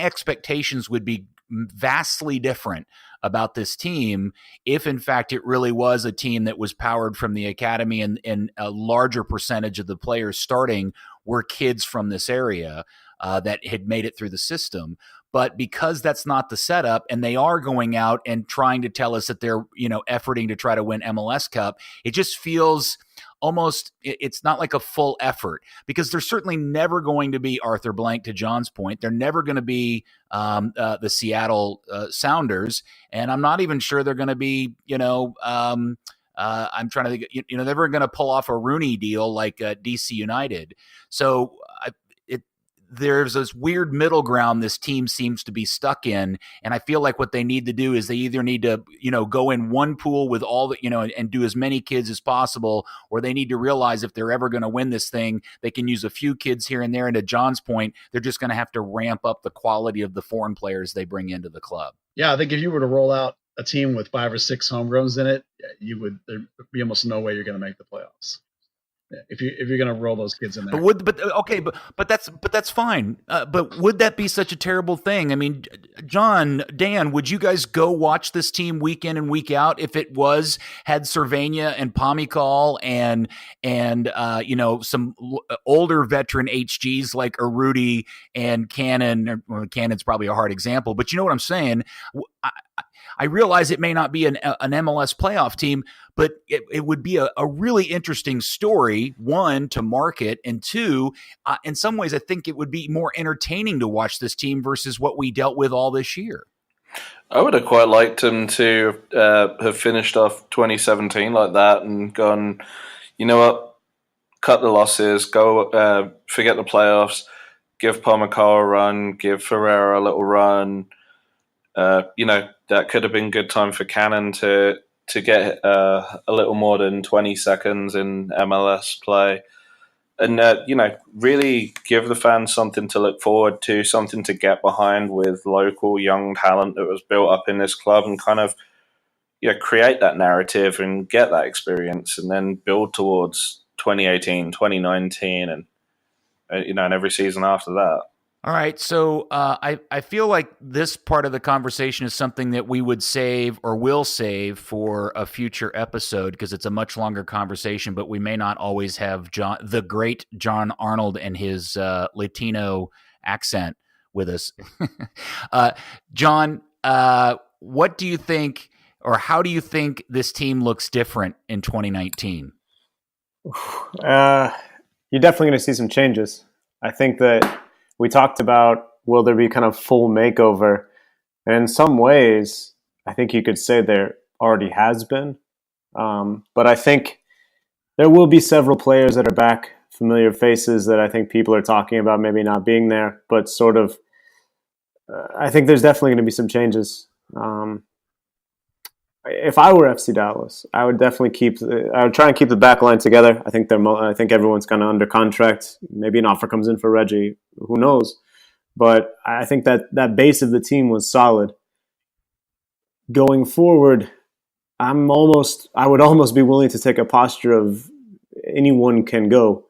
[SPEAKER 2] expectations would be vastly different about this team if, in fact, it really was a team that was powered from the academy and a larger percentage of the players starting were kids from this area that had made it through the system. But because that's not the setup, and they are going out and trying to tell us that they're, efforting to try to win MLS Cup, it just feels almost, it's not like a full effort, because they're certainly never going to be Arthur Blank, to Jon's point. They're never going to be the Seattle Sounders, and I'm not even sure they're going to be, I'm trying to think, they're never going to pull off a Rooney deal like DC United. So there's this weird middle ground this team seems to be stuck in. And I feel like what they need to do is they either need to, go in one pool with all the, and do as many kids as possible, or they need to realize if they're ever going to win this thing, they can use a few kids here and there. And to John's point, they're just going to have to ramp up the quality of the foreign players they bring into the club.
[SPEAKER 1] Yeah, I think if you were to roll out a team with 5 or 6 homegrowns in it, there'd be almost no way you're going to make the playoffs. If you're going to roll those kids in there,
[SPEAKER 2] but that's fine. But would that be such a terrible thing? I mean, John, Dan, would you guys go watch this team week in and week out if it had Cervania and Pomykal and some older veteran HGs like Arudi and Cannon? Well, Cannon's probably a hard example, but you know what I'm saying. I realize it may not be an MLS playoff team, but it would be a really interesting story, one, to market, and two, in some ways, I think it would be more entertaining to watch this team versus what we dealt with all this year.
[SPEAKER 3] I would have quite liked him to have finished off 2017 like that and gone, you know what, cut the losses, go forget the playoffs, give Pomykal a run, give Ferreira a little run. That could have been good time for Cannon to get a little more than 20 seconds in MLS play. And, really give the fans something to look forward to, something to get behind with local young talent that was built up in this club and kind of, create that narrative and get that experience and then build towards 2018, 2019 and every season after that.
[SPEAKER 2] All right, so I feel like this part of the conversation is something that we would save or will save for a future episode because it's a much longer conversation, but we may not always have the great Jon Arnold and his Latino accent with us. John, what do you think, or how do you think this team looks different in 2019?
[SPEAKER 4] You're definitely going to see some changes. I think that we talked about, will there be kind of full makeover? And in some ways, I think you could say there already has been. But I think there will be several players that are back, familiar faces that I think people are talking about maybe not being there. But sort of, I think there's definitely going to be some changes. If I were FC Dallas, I would definitely I would try and keep the back line together. I think everyone's kind of under contract. Maybe an offer comes in for Reggie. Who knows? But I think that base of the team was solid. Going forward, I would almost be willing to take a posture of anyone can go.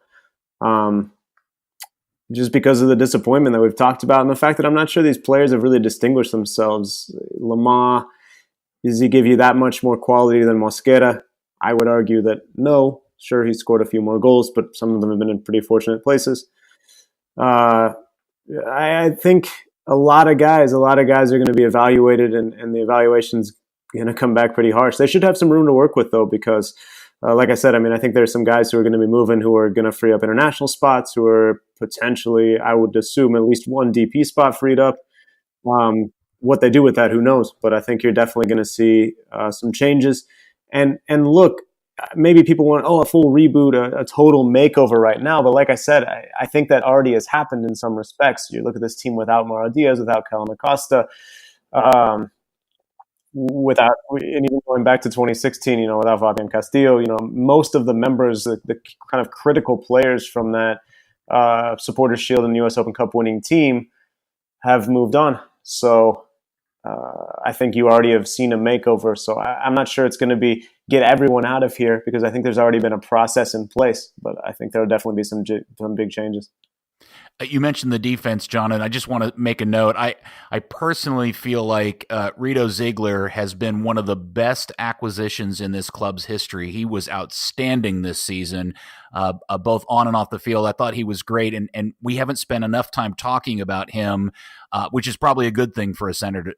[SPEAKER 4] Just because of the disappointment that we've talked about and the fact that I'm not sure these players have really distinguished themselves. Lamar, does he give you that much more quality than Mosquera? I would argue that no. Sure, he scored a few more goals, but some of them have been in pretty fortunate places. I think a lot of guys are going to be evaluated, and the evaluation's going to come back pretty harsh. They should have some room to work with, though, because, like I said, I think there's some guys who are going to be moving who are going to free up international spots, who are potentially, I would assume, at least one DP spot freed up. What they do with that, who knows? But I think you're definitely going to see some changes. And look, maybe people want, a full reboot, a total makeover right now. But like I said, I think that already has happened in some respects. You look at this team without Mauro Diaz, without Callum Acosta, and even going back to 2016, without Fabian Castillo, most of the members, the kind of critical players from that Supporters Shield and US Open Cup winning team have moved on. So I think you already have seen a makeover. So I'm not sure it's going to be get everyone out of here because I think there's already been a process in place. But I think there will definitely be some big changes.
[SPEAKER 2] You mentioned the defense, John, and I just want to make a note. I personally feel like Rito Ziegler has been one of the best acquisitions in this club's history. He was outstanding this season, both on and off the field. I thought he was great, and we haven't spent enough time talking about him, which is probably a good thing for a center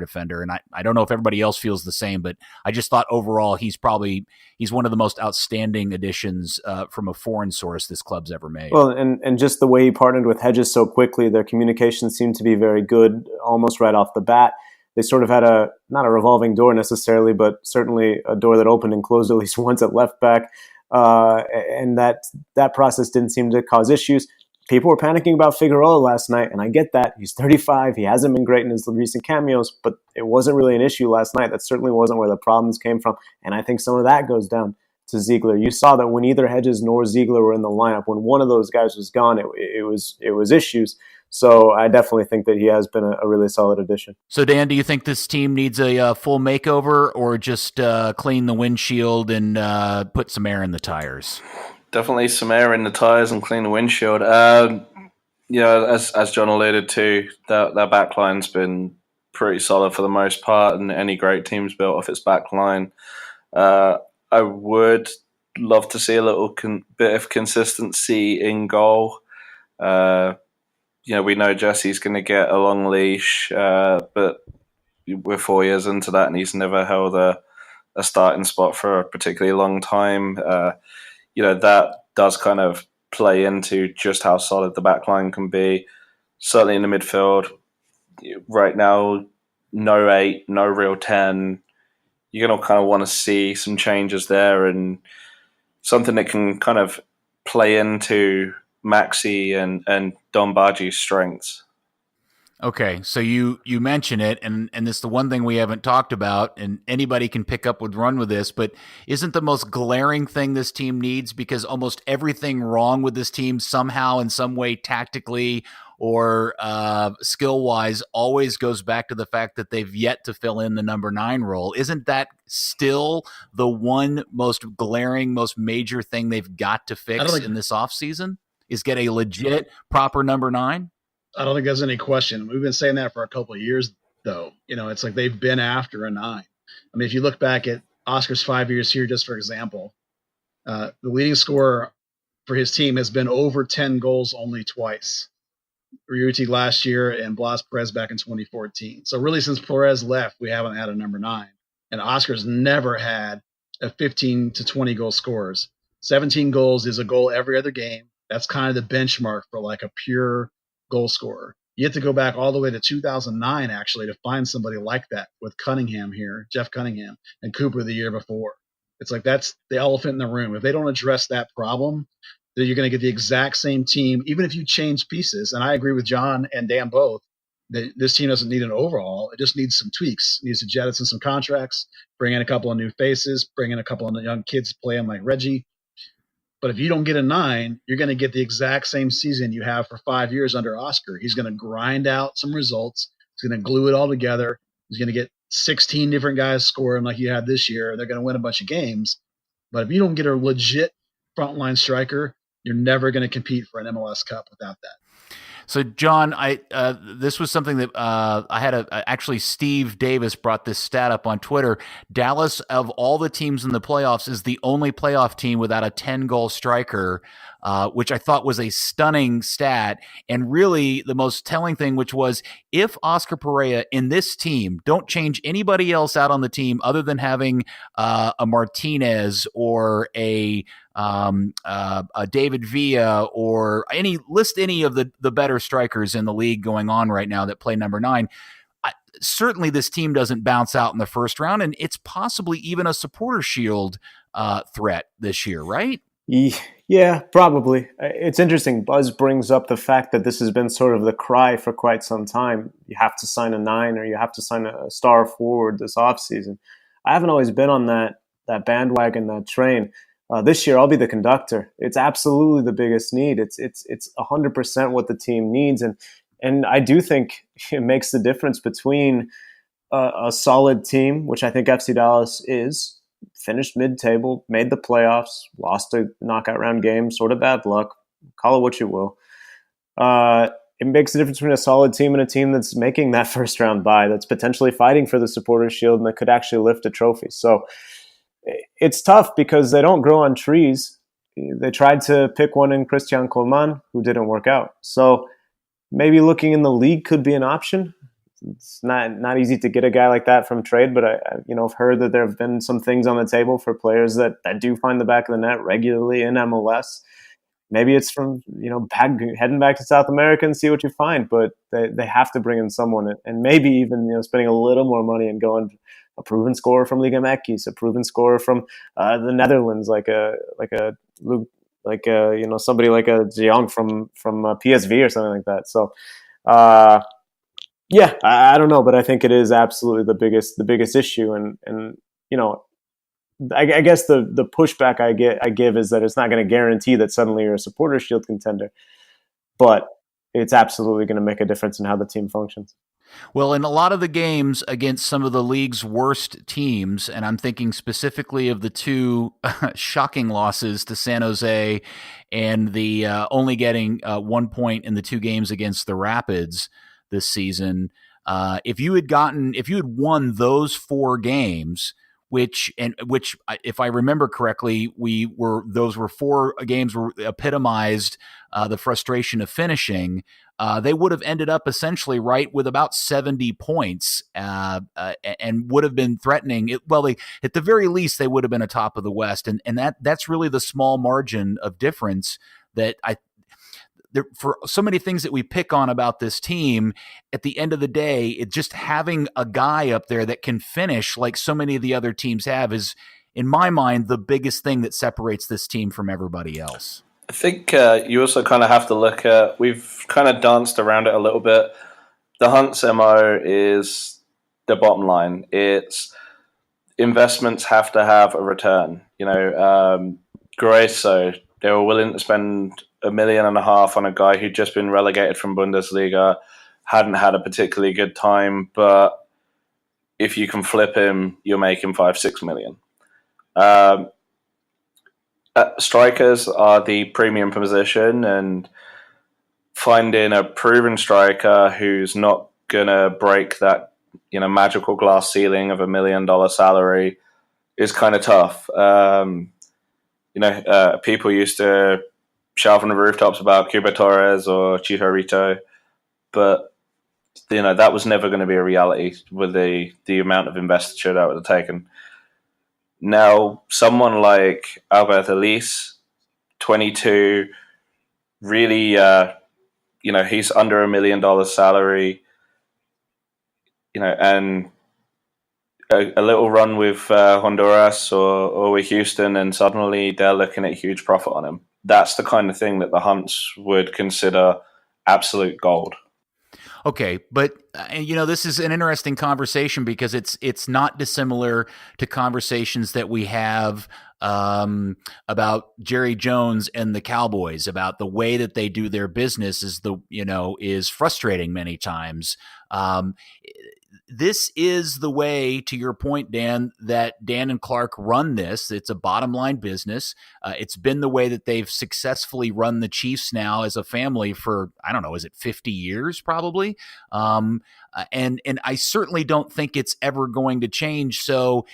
[SPEAKER 2] defender. And I don't know if everybody else feels the same, but I just thought overall he's one of the most outstanding additions from a foreign source this club's ever made.
[SPEAKER 4] Well, and just the way he partnered with Hedges so quickly, their communication seemed to be very good almost right off the bat. They sort of had not a revolving door necessarily, but certainly a door that opened and closed at least once at left back. And that process didn't seem to cause issues. people were panicking about Figueroa last night, and I get that. He's 35. He hasn't been great in his recent cameos, but it wasn't really an issue last night. That certainly wasn't where the problems came from, and I think some of that goes down to Ziegler. You saw that when either Hedges nor Ziegler were in the lineup, when one of those guys was gone, it was issues. So I definitely think that he has been a really solid addition.
[SPEAKER 2] So, Dan, do you think this team needs a full makeover or just clean the windshield and put some air in the tires?
[SPEAKER 3] Definitely some air in the tires and clean the windshield. As John alluded to, their backline's been pretty solid for the most part, and any great team's built off its backline. I would love to see a little bit of consistency in goal. We know Jesse's going to get a long leash, but we're 4 years into that, and he's never held a starting spot for a particularly long time. That does kind of play into just how solid the backline can be. Certainly in the midfield, right now, no 8, no real 10. You're going to kind of want to see some changes there and something that can kind of play into Maxi and Don Baji's strengths.
[SPEAKER 2] Okay, so you mention it, and this is the one thing we haven't talked about, and anybody can pick up run with this, but isn't the most glaring thing this team needs, because almost everything wrong with this team somehow in some way tactically or skill-wise always goes back to the fact that they've yet to fill in the number 9 role. Isn't that still the one most glaring, most major thing they've got to fix in this offseason, is get a legit proper number 9?
[SPEAKER 1] I don't think there's any question. We've been saying that for a couple of years, though. It's like they've been after a 9. I mean, if you look back at Oscar's 5 years here, just for example, the leading scorer for his team has been over 10 goals only twice. Riuti last year and Blas Perez back in 2014. So really, since Perez left, we haven't had a number 9. And Oscar's never had a 15 to 20 goal scorers. 17 goals is a goal every other game. That's kind of the benchmark for like a pure goal scorer. You have to go back all the way to 2009, actually, to find somebody like that with Cunningham here, Jeff Cunningham, and Cooper the year before. It's like that's the elephant in the room. If they don't address that problem, then you're going to get the exact same team, even if you change pieces. And I agree with John and Dan both that this team doesn't need an overhaul. It just needs some tweaks. It needs to jettison some contracts, bring in a couple of new faces, bring in a couple of young kids playing like Reggie. But if you don't get a 9, you're going to get the exact same season you have for 5 years under Oscar. He's going to grind out some results. He's going to glue it all together. He's going to get 16 different guys scoring like you had this year. They're going to win a bunch of games. But if you don't get a legit frontline striker, you're never going to compete for an MLS Cup without that.
[SPEAKER 2] So, John, this was something that I had actually Steve Davis brought this stat up on Twitter. Dallas, of all the teams in the playoffs, is the only playoff team without a 10-goal striker, which I thought was a stunning stat. And really the most telling thing, which was if Oscar Pareja in this team, don't change anybody else out on the team other than having a Martinez or a David Villa or any of the better strikers in the league going on right now that play number 9. Certainly this team doesn't bounce out in the first round, and it's possibly even a supporter shield threat this year, right?
[SPEAKER 4] Yeah, probably. It's interesting. Buzz brings up the fact that this has been sort of the cry for quite some time. You have to sign a 9 or you have to sign a star forward this offseason. I haven't always been on that bandwagon, that train. This year, I'll be the conductor. It's absolutely the biggest need. It's 100% what the team needs, and I do think it makes the difference between a solid team, which I think FC Dallas is, finished mid-table, made the playoffs, lost a knockout round game, sort of bad luck, call it what you will. It makes the difference between a solid team and a team that's making that first round bye, that's potentially fighting for the Supporters' Shield and that could actually lift a trophy. So it's tough because they don't grow on trees. They tried to pick one in Christian Colman, who didn't work out. So maybe looking in the league could be an option. It's not easy to get a guy like that from trade, but I've heard that there have been some things on the table for players that do find the back of the net regularly in MLS. Maybe it's from heading back to South America and see what you find, but they have to bring in someone, and maybe even spending a little more money and going a proven scorer from Liga MX, a proven scorer from the Netherlands, like a like somebody like a Jeong from PSV or something like that. So yeah, I don't know, but I think it is absolutely the biggest issue, and I guess the pushback I give is that it's not going to guarantee that suddenly you're a Supporters Shield contender, but it's absolutely going to make a difference in how the team functions.
[SPEAKER 2] Well, in a lot of the games against some of the league's worst teams, and I'm thinking specifically of the two shocking losses to San Jose and the only getting 1 point in the two games against the Rapids this season. If you had won those 4 games, which, if I remember correctly, those were 4 games were epitomized the frustration of finishing. They would have ended up essentially right with about 70 points and would have been threatening. At the very least, they would have been atop of the West, and that's really the small margin of difference that for so many things that we pick on about this team, at the end of the day, it's just having a guy up there that can finish like so many of the other teams have is, in my mind, the biggest thing that separates this team from everybody else.
[SPEAKER 3] I think you also kind of have to look at, we've kind of danced around it a little bit. The Hunt's MO is the bottom line. It's investments have to have a return. Grueso, they were willing to spend $1.5 million on a guy who'd just been relegated from Bundesliga, hadn't had a particularly good time, but if you can flip him, you're making $5-6 million. Strikers are the premium position, and finding a proven striker who's not gonna break that magical glass ceiling of $1 million salary is kind of tough. People used to shout from the rooftops about Cuba Torres or Chicharito, but that was never going to be a reality with the amount of investiture that would have taken. Now, someone like Albert Elise, 22, really, he's under $1 million salary, and a little run with Honduras or with Houston, and suddenly they're looking at huge profit on him. That's the kind of thing that the Hunts would consider absolute gold.
[SPEAKER 2] Okay, but this is an interesting conversation because it's not dissimilar to conversations that we have about Jerry Jones and the Cowboys, about the way that they do their business is frustrating many times. This is the way, to your point, Dan, that Dan and Clark run this. It's a bottom line business. It's been the way that they've successfully run the Chiefs now as a family for, I don't know, is it 50 years probably? And I certainly don't think it's ever going to change. So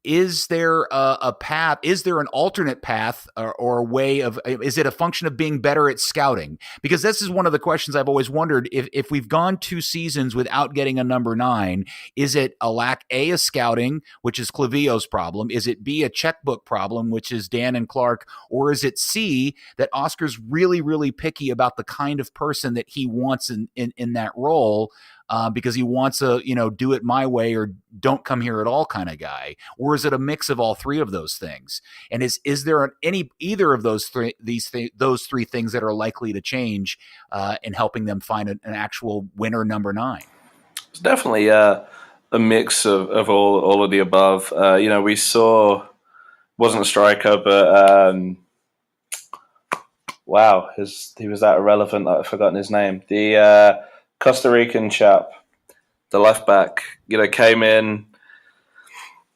[SPEAKER 2] is there a path? Is there an alternate path or a way of? Is it a function of being better at scouting? Because this is one of the questions I've always wondered. If we've gone 2 seasons without getting a number 9, is it a lack of scouting, which is Clavillo's problem? Is it B, a checkbook problem, which is Dan and Clark, or is it C, that Oscar's really, really picky about the kind of person that he wants in that role? Because he wants a, do it my way or don't come here at all kind of guy? Or is it a mix of all 3 of those things? And is there either of those 3 things that are likely to change in helping them find an actual winner number 9?
[SPEAKER 3] It's definitely a mix of all of the above. We saw, wasn't a striker, but wow, he was that irrelevant that I've forgotten his name. The Costa Rican chap, the left back, came in.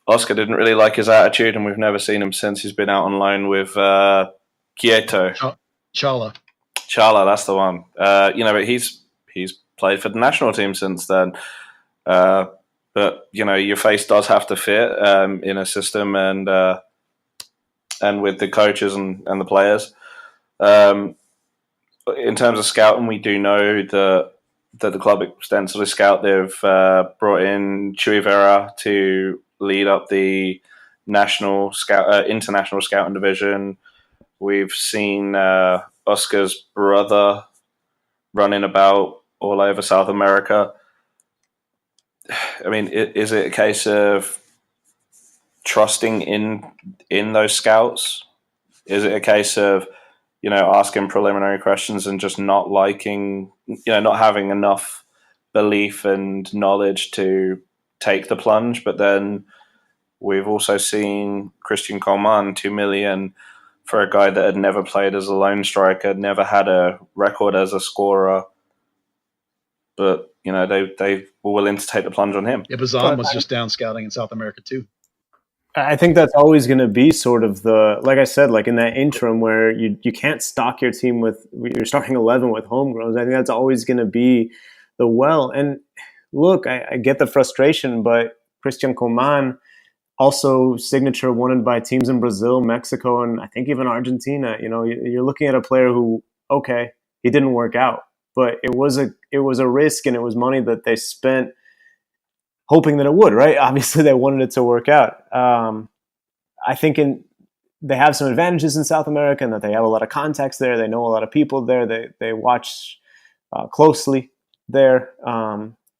[SPEAKER 3] Oscar didn't really like his attitude, and we've never seen him since. He's been out on loan with Quieto.
[SPEAKER 1] Chala,
[SPEAKER 3] that's the one. But he's played for the national team since then. But your face does have to fit in a system and with the coaches and the players. In terms of scouting, we do know that the club extensively scout. They've brought in Chuy Vera to lead up the international scouting division. We've seen Oscar's brother running about all over South America. I mean, is it a case of trusting in those scouts? Is it a case of, asking preliminary questions and just not liking, not having enough belief and knowledge to take the plunge? But then we've also seen Christian Coman, 2 million for a guy that had never played as a lone striker, never had a record as a scorer. But, they were willing to take the plunge on him.
[SPEAKER 1] Yeah, Bazan was just down scouting in South America too.
[SPEAKER 4] I think that's always going to be sort of like I said, like in that interim where you can't stock your team with your starting 11 with homegrowns. I think that's always going to be the well. And look, I get the frustration, but Christian Coman, also signature wanted by teams in Brazil, Mexico, and I think even Argentina. You're looking at a player who, okay, he didn't work out, but it was a risk and it was money that they spent hoping that it would, right? Obviously, they wanted it to work out. I think they have some advantages in South America and that they have a lot of contacts there. They know a lot of people there. They watch closely there.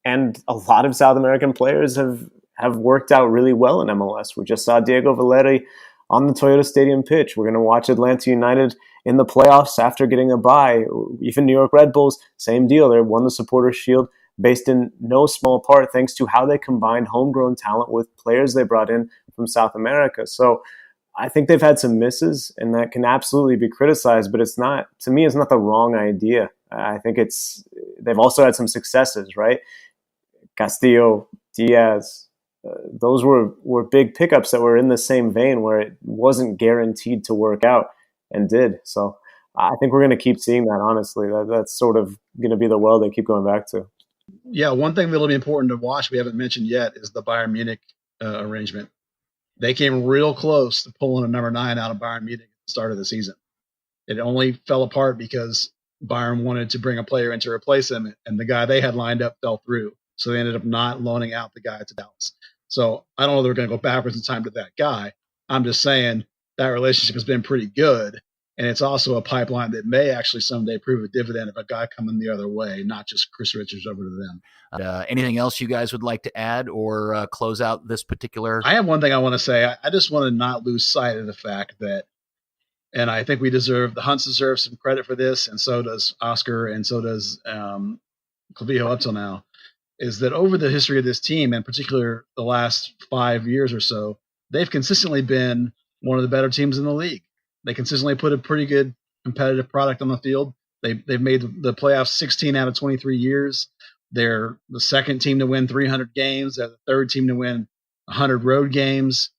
[SPEAKER 4] And a lot of South American players have worked out really well in MLS. We just saw Diego Valeri on the Toyota Stadium pitch. We're going to watch Atlanta United in the playoffs after getting a bye. Even New York Red Bulls, same deal. They won the Supporters' Shield based in no small part thanks to how they combined homegrown talent with players they brought in from South America. So I think they've had some misses, and that can absolutely be criticized, but it's not the wrong idea. I think they've also had some successes, right? Castillo, Diaz, those were big pickups that were in the same vein where it wasn't guaranteed to work out and did. So I think we're going to keep seeing that, honestly. That's sort of going to be the well they keep going back to.
[SPEAKER 1] Yeah, one thing that'll be important to watch, we haven't mentioned yet, is the Bayern Munich arrangement. They came real close to pulling a number 9 out of Bayern Munich at the start of the season. It only fell apart because Bayern wanted to bring a player in to replace him, and the guy they had lined up fell through. So they ended up not loaning out the guy to Dallas. So I don't know if they're going to go backwards in time to that guy. I'm just saying that relationship has been pretty good. And it's also a pipeline that may actually someday prove a dividend of a guy coming the other way, not just Chris Richards over to them.
[SPEAKER 2] Anything else you guys would like to add or close out this particular?
[SPEAKER 1] I have one thing I want to say. I just want to not lose sight of the fact that, and I think the Hunts deserve some credit for this, and so does Oscar, and so does Clavijo up till now, is that over the history of this team, in particular the last 5 years or so, they've consistently been one of the better teams in the league. They consistently put a pretty good competitive product on the field. They've made the playoffs 16 out of 23 years. They're the second team to win 300 games. They're the third team to win 100 road games.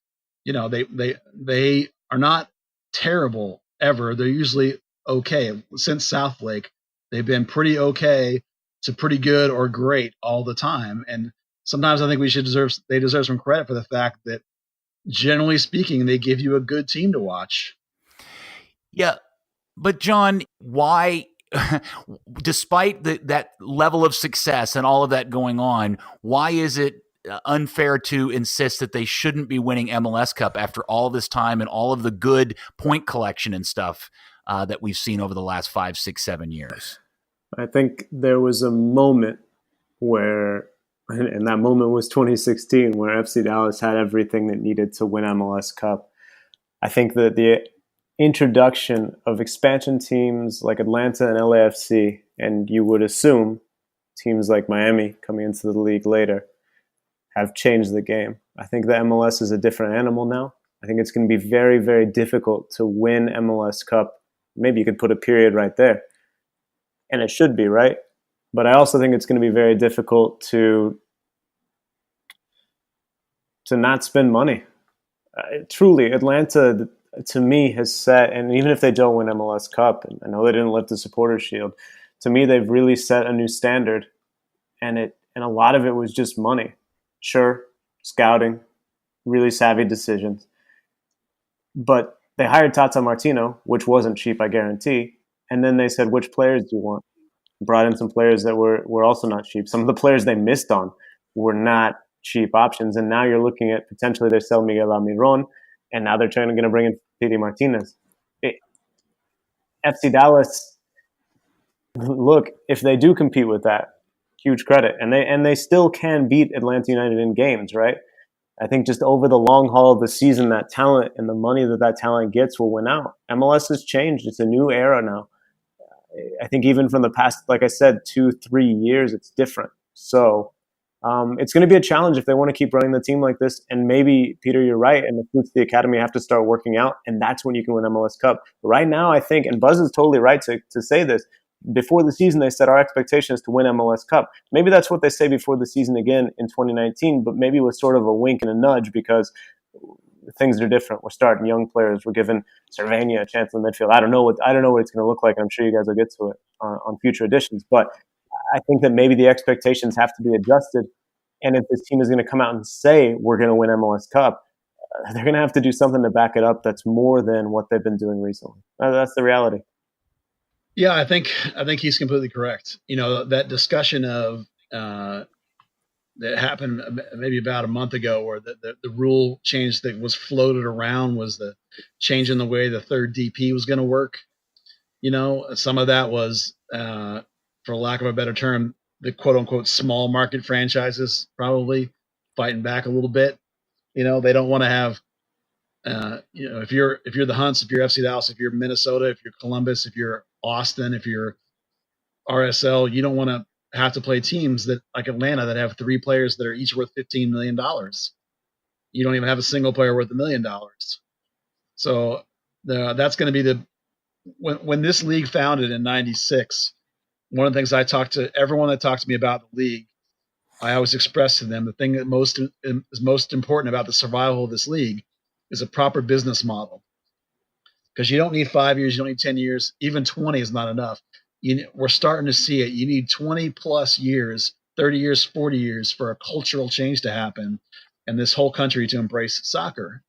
[SPEAKER 1] They are not terrible ever. They're usually okay. Since Southlake, they've been pretty okay to pretty good or great all the time. And sometimes I think they deserve some credit for the fact that, generally speaking, they give you a good team to watch.
[SPEAKER 2] Yeah, but Jon, why, despite that level of success and all of that going on, why is it unfair to insist that they shouldn't be winning MLS Cup after all this time and all of the good point collection and stuff that we've seen over the last 5, 6, 7 years?
[SPEAKER 4] I think there was a moment where, and that moment was 2016, where FC Dallas had everything that needed to win MLS Cup. I think that the introduction of expansion teams like Atlanta and LAFC, and you would assume teams like Miami coming into the league later, have changed the game. I think the MLS is a different animal now. I think it's going to be very, very difficult to win MLS Cup. Maybe you could put a period right there. And it should be, right? But I also think it's going to be very difficult to not spend money. Truly, Atlanta, to me, has set, and even if they don't win MLS Cup, and I know they didn't lift the Supporters' Shield, to me, they've really set a new standard. And a lot of it was just money. Sure, scouting, really savvy decisions. But they hired Tata Martino, which wasn't cheap, I guarantee. And then they said, which players do you want? Brought in some players that were also not cheap. Some of the players they missed on were not cheap options. And now you're looking at potentially they sell Miguel Almiron, and now they're going to bring in Pity Martinez. FC Dallas, look, if they do compete with that, huge credit. And they still can beat Atlanta United in games, right? I think just over the long haul of the season, that talent and the money that talent gets will win out. MLS has changed. It's a new era now. I think even from the past, like I said, 2-3 years, it's different. So it's going to be a challenge if they want to keep running the team like this. And maybe, Peter, you're right, and the fruits of the academy have to start working out, and that's when you can win MLS Cup. But right now, I think, and Buzz is totally right to say this, before the season, they said our expectation is to win MLS Cup. Maybe that's what they say before the season again in 2019, but maybe with sort of a wink and a nudge because things are different. We're starting young players. We're giving Cervania a chance in the midfield. I don't know what it's going to look like. I'm sure you guys will get to it on future editions, but I think that maybe the expectations have to be adjusted. And if this team is going to come out and say we're going to win MLS Cup, they're going to have to do something to back it up that's more than what they've been doing recently. That's the reality.
[SPEAKER 1] Yeah, I think he's completely correct. That discussion of that happened maybe about a month ago, where the rule change that was floated around was the change in the way the third DP was going to work. Some of that was, for lack of a better term, the quote unquote small market franchises probably fighting back a little bit. They don't want to have, if you're the Hunts, if you're FC Dallas, if you're Minnesota, if you're Columbus, if you're Austin, if you're RSL, you don't want to have to play teams that like Atlanta that have 3 players that are each worth $15 million. You don't even have a single player worth $1 million. So that's going to be when this league founded in '96. One of the things I talked to everyone that talked to me about the league, I always expressed to them the thing that is most important about the survival of this league is a proper business model. Because you don't need 5 years, you don't need 10 years, even 20 is not enough. We're starting to see it. You need 20 plus years, 30 years, 40 years for a cultural change to happen and this whole country to embrace soccer.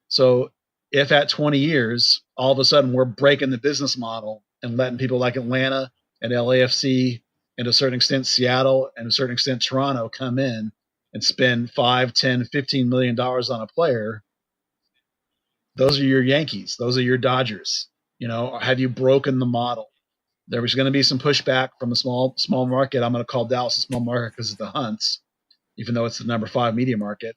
[SPEAKER 1] So if at 20 years, all of a sudden we're breaking the business model and letting people like Atlanta and LAFC and to a certain extent Seattle and to a certain extent Toronto come in and spend $5, $10, $15 million on a player, those are your Yankees. Those are your Dodgers. Have you broken the model? There was going to be some pushback from a small market. I'm going to call Dallas a small market because it's the Hunts, even though it's the number 5 media market.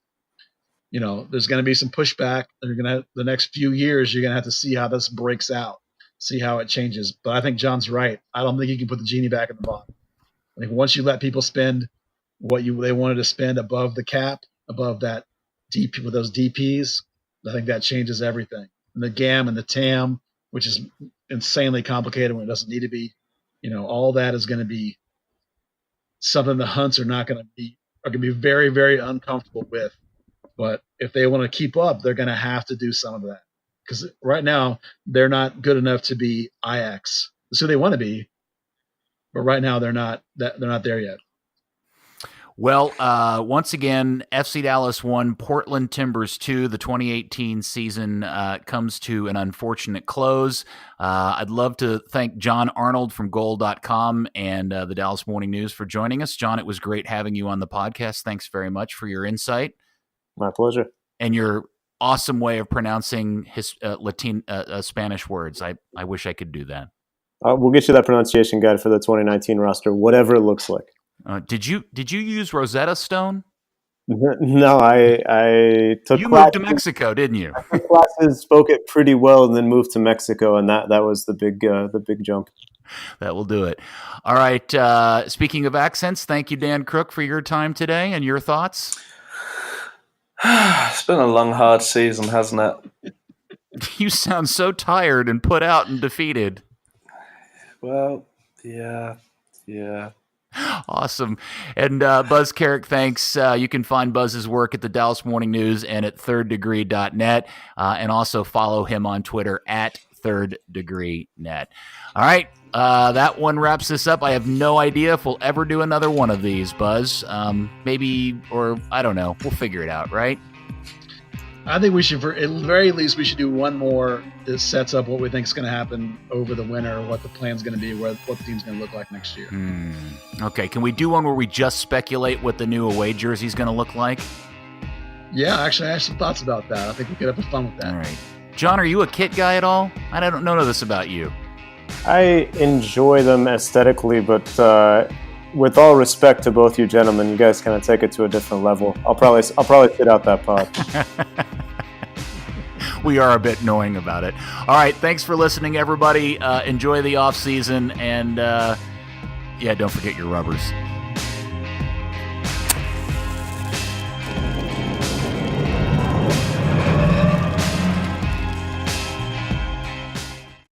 [SPEAKER 1] There's going to be some pushback. The next few years, you're going to have to see how this breaks out, see how it changes. But I think John's right. I don't think you can put the genie back in the bottle. I think once you let people spend what they wanted to spend above the cap, above that DP with those DPs, I think that changes everything. And the GAM and the TAM, which is insanely complicated when it doesn't need to be, all that is going to be something the Hunts are going to be very, very uncomfortable with. But if they want to keep up, they're going to have to do some of that. Because right now, they're not good enough to be Ajax. That's who they want to be. But right now, they're not there yet.
[SPEAKER 2] Well, once again, FC Dallas 1, Portland Timbers 2. The 2018 season comes to an unfortunate close. I'd love to thank Jon Arnold from Goal.com and the Dallas Morning News for joining us. John, it was great having you on the podcast. Thanks very much for your insight.
[SPEAKER 4] My pleasure.
[SPEAKER 2] And your awesome way of pronouncing Spanish words. I wish I could do that.
[SPEAKER 4] We'll get you that pronunciation guide for the 2019 roster, whatever it looks like.
[SPEAKER 2] Did you use Rosetta Stone?
[SPEAKER 4] No, I took.
[SPEAKER 2] You moved to Mexico, didn't you?
[SPEAKER 4] I took classes, spoke it pretty well, and then moved to Mexico, and that was the big jump.
[SPEAKER 2] That will do it. All right. Speaking of accents, thank you, Dan Crook, for your time today and your thoughts.
[SPEAKER 3] It's been a long, hard season, hasn't it?
[SPEAKER 2] You sound so tired and put out and defeated.
[SPEAKER 3] Well, yeah.
[SPEAKER 2] Awesome. And Buzz Carrick, thanks. You can find Buzz's work at the Dallas Morning News and at thirddegree.net, and also follow him on Twitter at thirddegree.net. All right. That one wraps this up. I have no idea if we'll ever do another one of these, Buzz. Maybe, or I don't know. We'll figure it out, right?
[SPEAKER 1] I think we should, at the very least, we should do one more that sets up what we think is going to happen over the winter, what the plan's going to be, what the team's going to look like next year.
[SPEAKER 2] Okay, can we do one where we just speculate what the new away jersey is going to look like?
[SPEAKER 1] Yeah, actually, I have some thoughts about that. I think we could have fun with that.
[SPEAKER 2] All right. John, are you a kit guy at all? I don't know this about you.
[SPEAKER 4] I enjoy them aesthetically, but with all respect to both you gentlemen, you guys kind of take it to a different level. I'll probably sit out that pod.
[SPEAKER 2] We are a bit knowing about it. All right, thanks for listening, everybody. Enjoy the off season, and don't forget your rubbers.